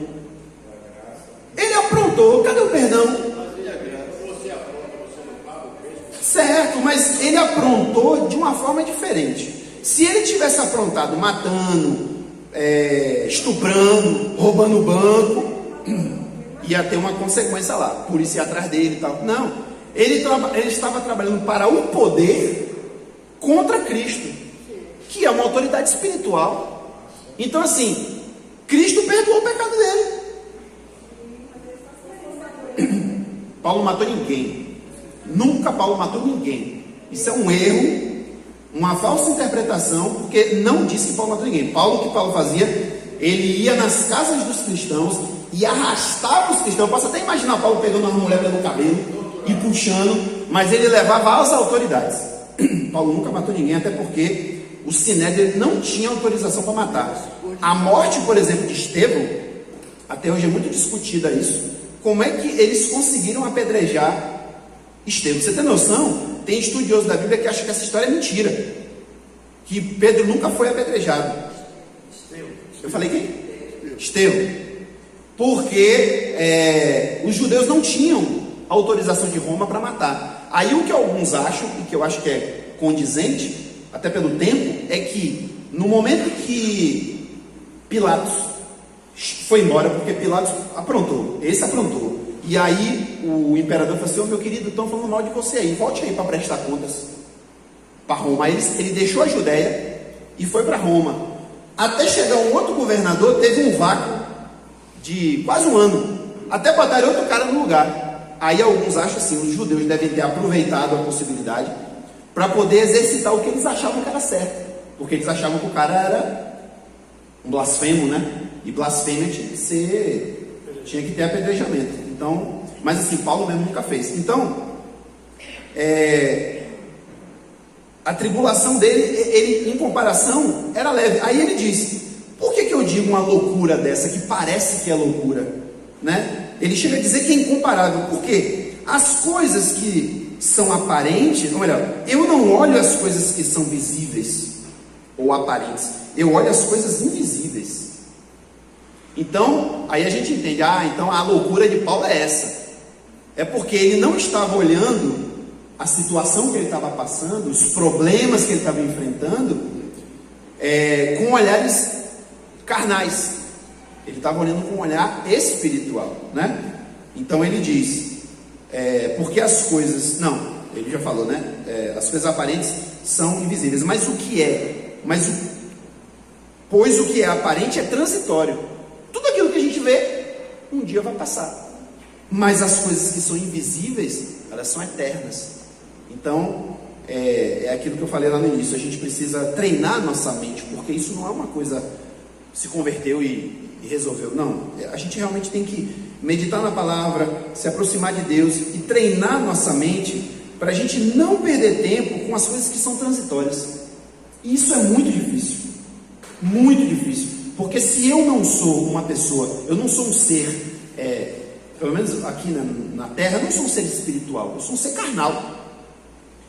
Ele aprontou, cadê o perdão? Você apronta, você não paga o preço. Certo, mas ele aprontou de uma forma diferente. Se ele tivesse aprontado matando, estuprando, roubando o banco, ia ter uma consequência lá, polícia ia atrás dele e tal. Não, ele estava trabalhando para o poder contra Cristo, que é uma autoridade espiritual. Então assim, Cristo perdoou o pecado dele. Paulo não matou ninguém. Nunca Paulo matou ninguém. Isso é um erro, uma falsa interpretação, porque não disse que Paulo matou ninguém. O que Paulo fazia, ele ia nas casas dos cristãos e arrastava os cristãos. Eu posso até imaginar Paulo pegando uma mulher pelo cabelo e puxando, mas ele levava às autoridades. Paulo nunca matou ninguém, até porque o Sinédrio não tinha autorização para matar. A morte, por exemplo, de Estevão, até hoje é muito discutida isso. Como é que eles conseguiram apedrejar Estevão? Você tem noção? Tem estudioso da Bíblia que acha que essa história é mentira, que Pedro nunca foi apedrejado. Eu falei quem? Estevão. Porque os judeus não tinham autorização de Roma para matar. Aí o que alguns acham, e que eu acho que é condizente, até pelo tempo, é que no momento que Pilatos foi embora, porque Pilatos aprontou, esse aprontou. E aí o imperador falou assim: ô meu querido, estão falando mal de você aí, volte aí para prestar contas para Roma. Aí ele deixou a Judéia e foi para Roma. Até chegar um outro governador, teve um vácuo de quase um ano, até botar outro cara no lugar. Aí alguns acham assim, os judeus devem ter aproveitado a possibilidade para poder exercitar o que eles achavam que era certo, porque eles achavam que o cara era um blasfemo, né? E blasfêmia tinha que ter apedrejamento. Então, mas assim, Paulo mesmo nunca fez. Então, a tribulação dele, ele em comparação, era leve. Aí ele disse: por que eu digo uma loucura dessa, que parece que é loucura, né? Ele chega a dizer que é incomparável, porque as coisas que são aparentes, ou melhor, eu não olho as coisas que são visíveis ou aparentes, eu olho as coisas invisíveis. Então, aí a gente entende, então a loucura de Paulo é essa. É porque ele não estava olhando a situação que ele estava passando, os problemas que ele estava enfrentando, com olhares carnais. Ele estava olhando com um olhar espiritual, né? Então ele diz, porque as coisas, não, ele já falou, né? As coisas aparentes são invisíveis, mas o que é? Pois o que é aparente é transitório. Tudo aquilo que a gente vê, um dia vai passar. Mas as coisas que são invisíveis, elas são eternas. Então, é aquilo que eu falei lá no início. A gente precisa treinar nossa mente, porque isso não é uma coisa se converteu e resolveu. Não, a gente realmente tem que meditar na palavra, se aproximar de Deus e treinar nossa mente para a gente não perder tempo com as coisas que são transitórias. E isso é muito difícil. Muito difícil. Porque se eu não sou uma pessoa, eu não sou um ser, pelo menos aqui na Terra, eu não sou um ser espiritual, eu sou um ser carnal.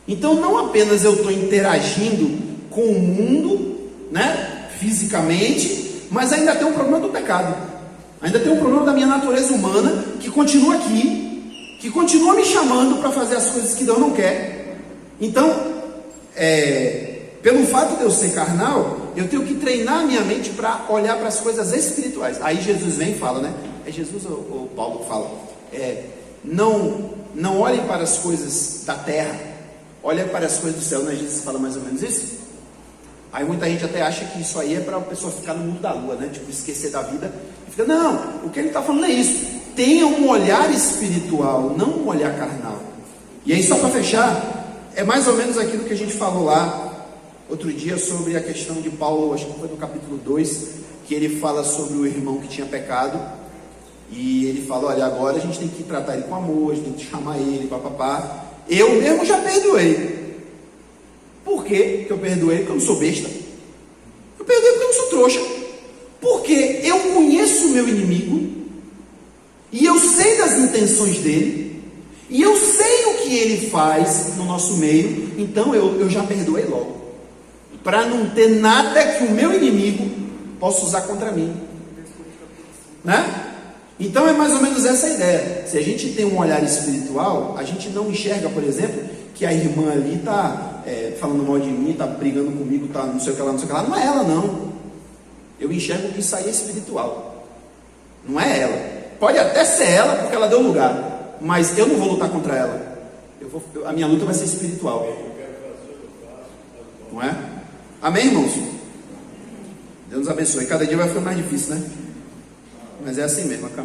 Então não apenas eu estou interagindo com o mundo, né, fisicamente, mas ainda tem um problema do pecado. Ainda tem um problema da minha natureza humana, que continua aqui, que continua me chamando para fazer as coisas que Deus não quer. Então, pelo fato de eu ser carnal, eu tenho que treinar a minha mente para olhar para as coisas espirituais. Aí Jesus vem e fala, né? É Jesus ou Paulo que fala? Não olhem para as coisas da terra, olhem para as coisas do céu. Não é Jesus que fala mais ou menos isso? Aí muita gente até acha que isso aí é para a pessoa ficar no mundo da lua, né? Tipo, esquecer da vida. E fica, não, o que ele está falando é isso. Tenha um olhar espiritual, não um olhar carnal. E aí, só para fechar, é mais ou menos aquilo que a gente falou lá outro dia sobre a questão de Paulo, acho que foi no capítulo 2, que ele fala sobre o irmão que tinha pecado, E ele fala, olha, agora a gente tem que tratar ele com amor, a gente tem que chamar ele, papapá. Eu mesmo já perdoei. Por quê que eu perdoei? Porque eu não sou besta. Eu perdoei porque eu não sou trouxa. Porque eu conheço o meu inimigo, e eu sei das intenções dele, e eu sei o que ele faz no nosso meio, então eu já perdoei logo. Para não ter nada que o meu inimigo possa usar contra mim. Né? Então é mais ou menos essa a ideia. Se a gente tem um olhar espiritual, a gente não enxerga, por exemplo, que a irmã ali está falando mal de mim, está brigando comigo, está não sei o que lá, não sei o que lá. Não é ela, não. Eu enxergo que isso aí é espiritual. Não é ela. Pode até ser ela, porque ela deu lugar. Mas eu não vou lutar contra ela. A minha luta vai ser espiritual. Não é? Amém, irmãos? Deus nos abençoe. Cada dia vai ficar mais difícil, né? Mas é assim mesmo.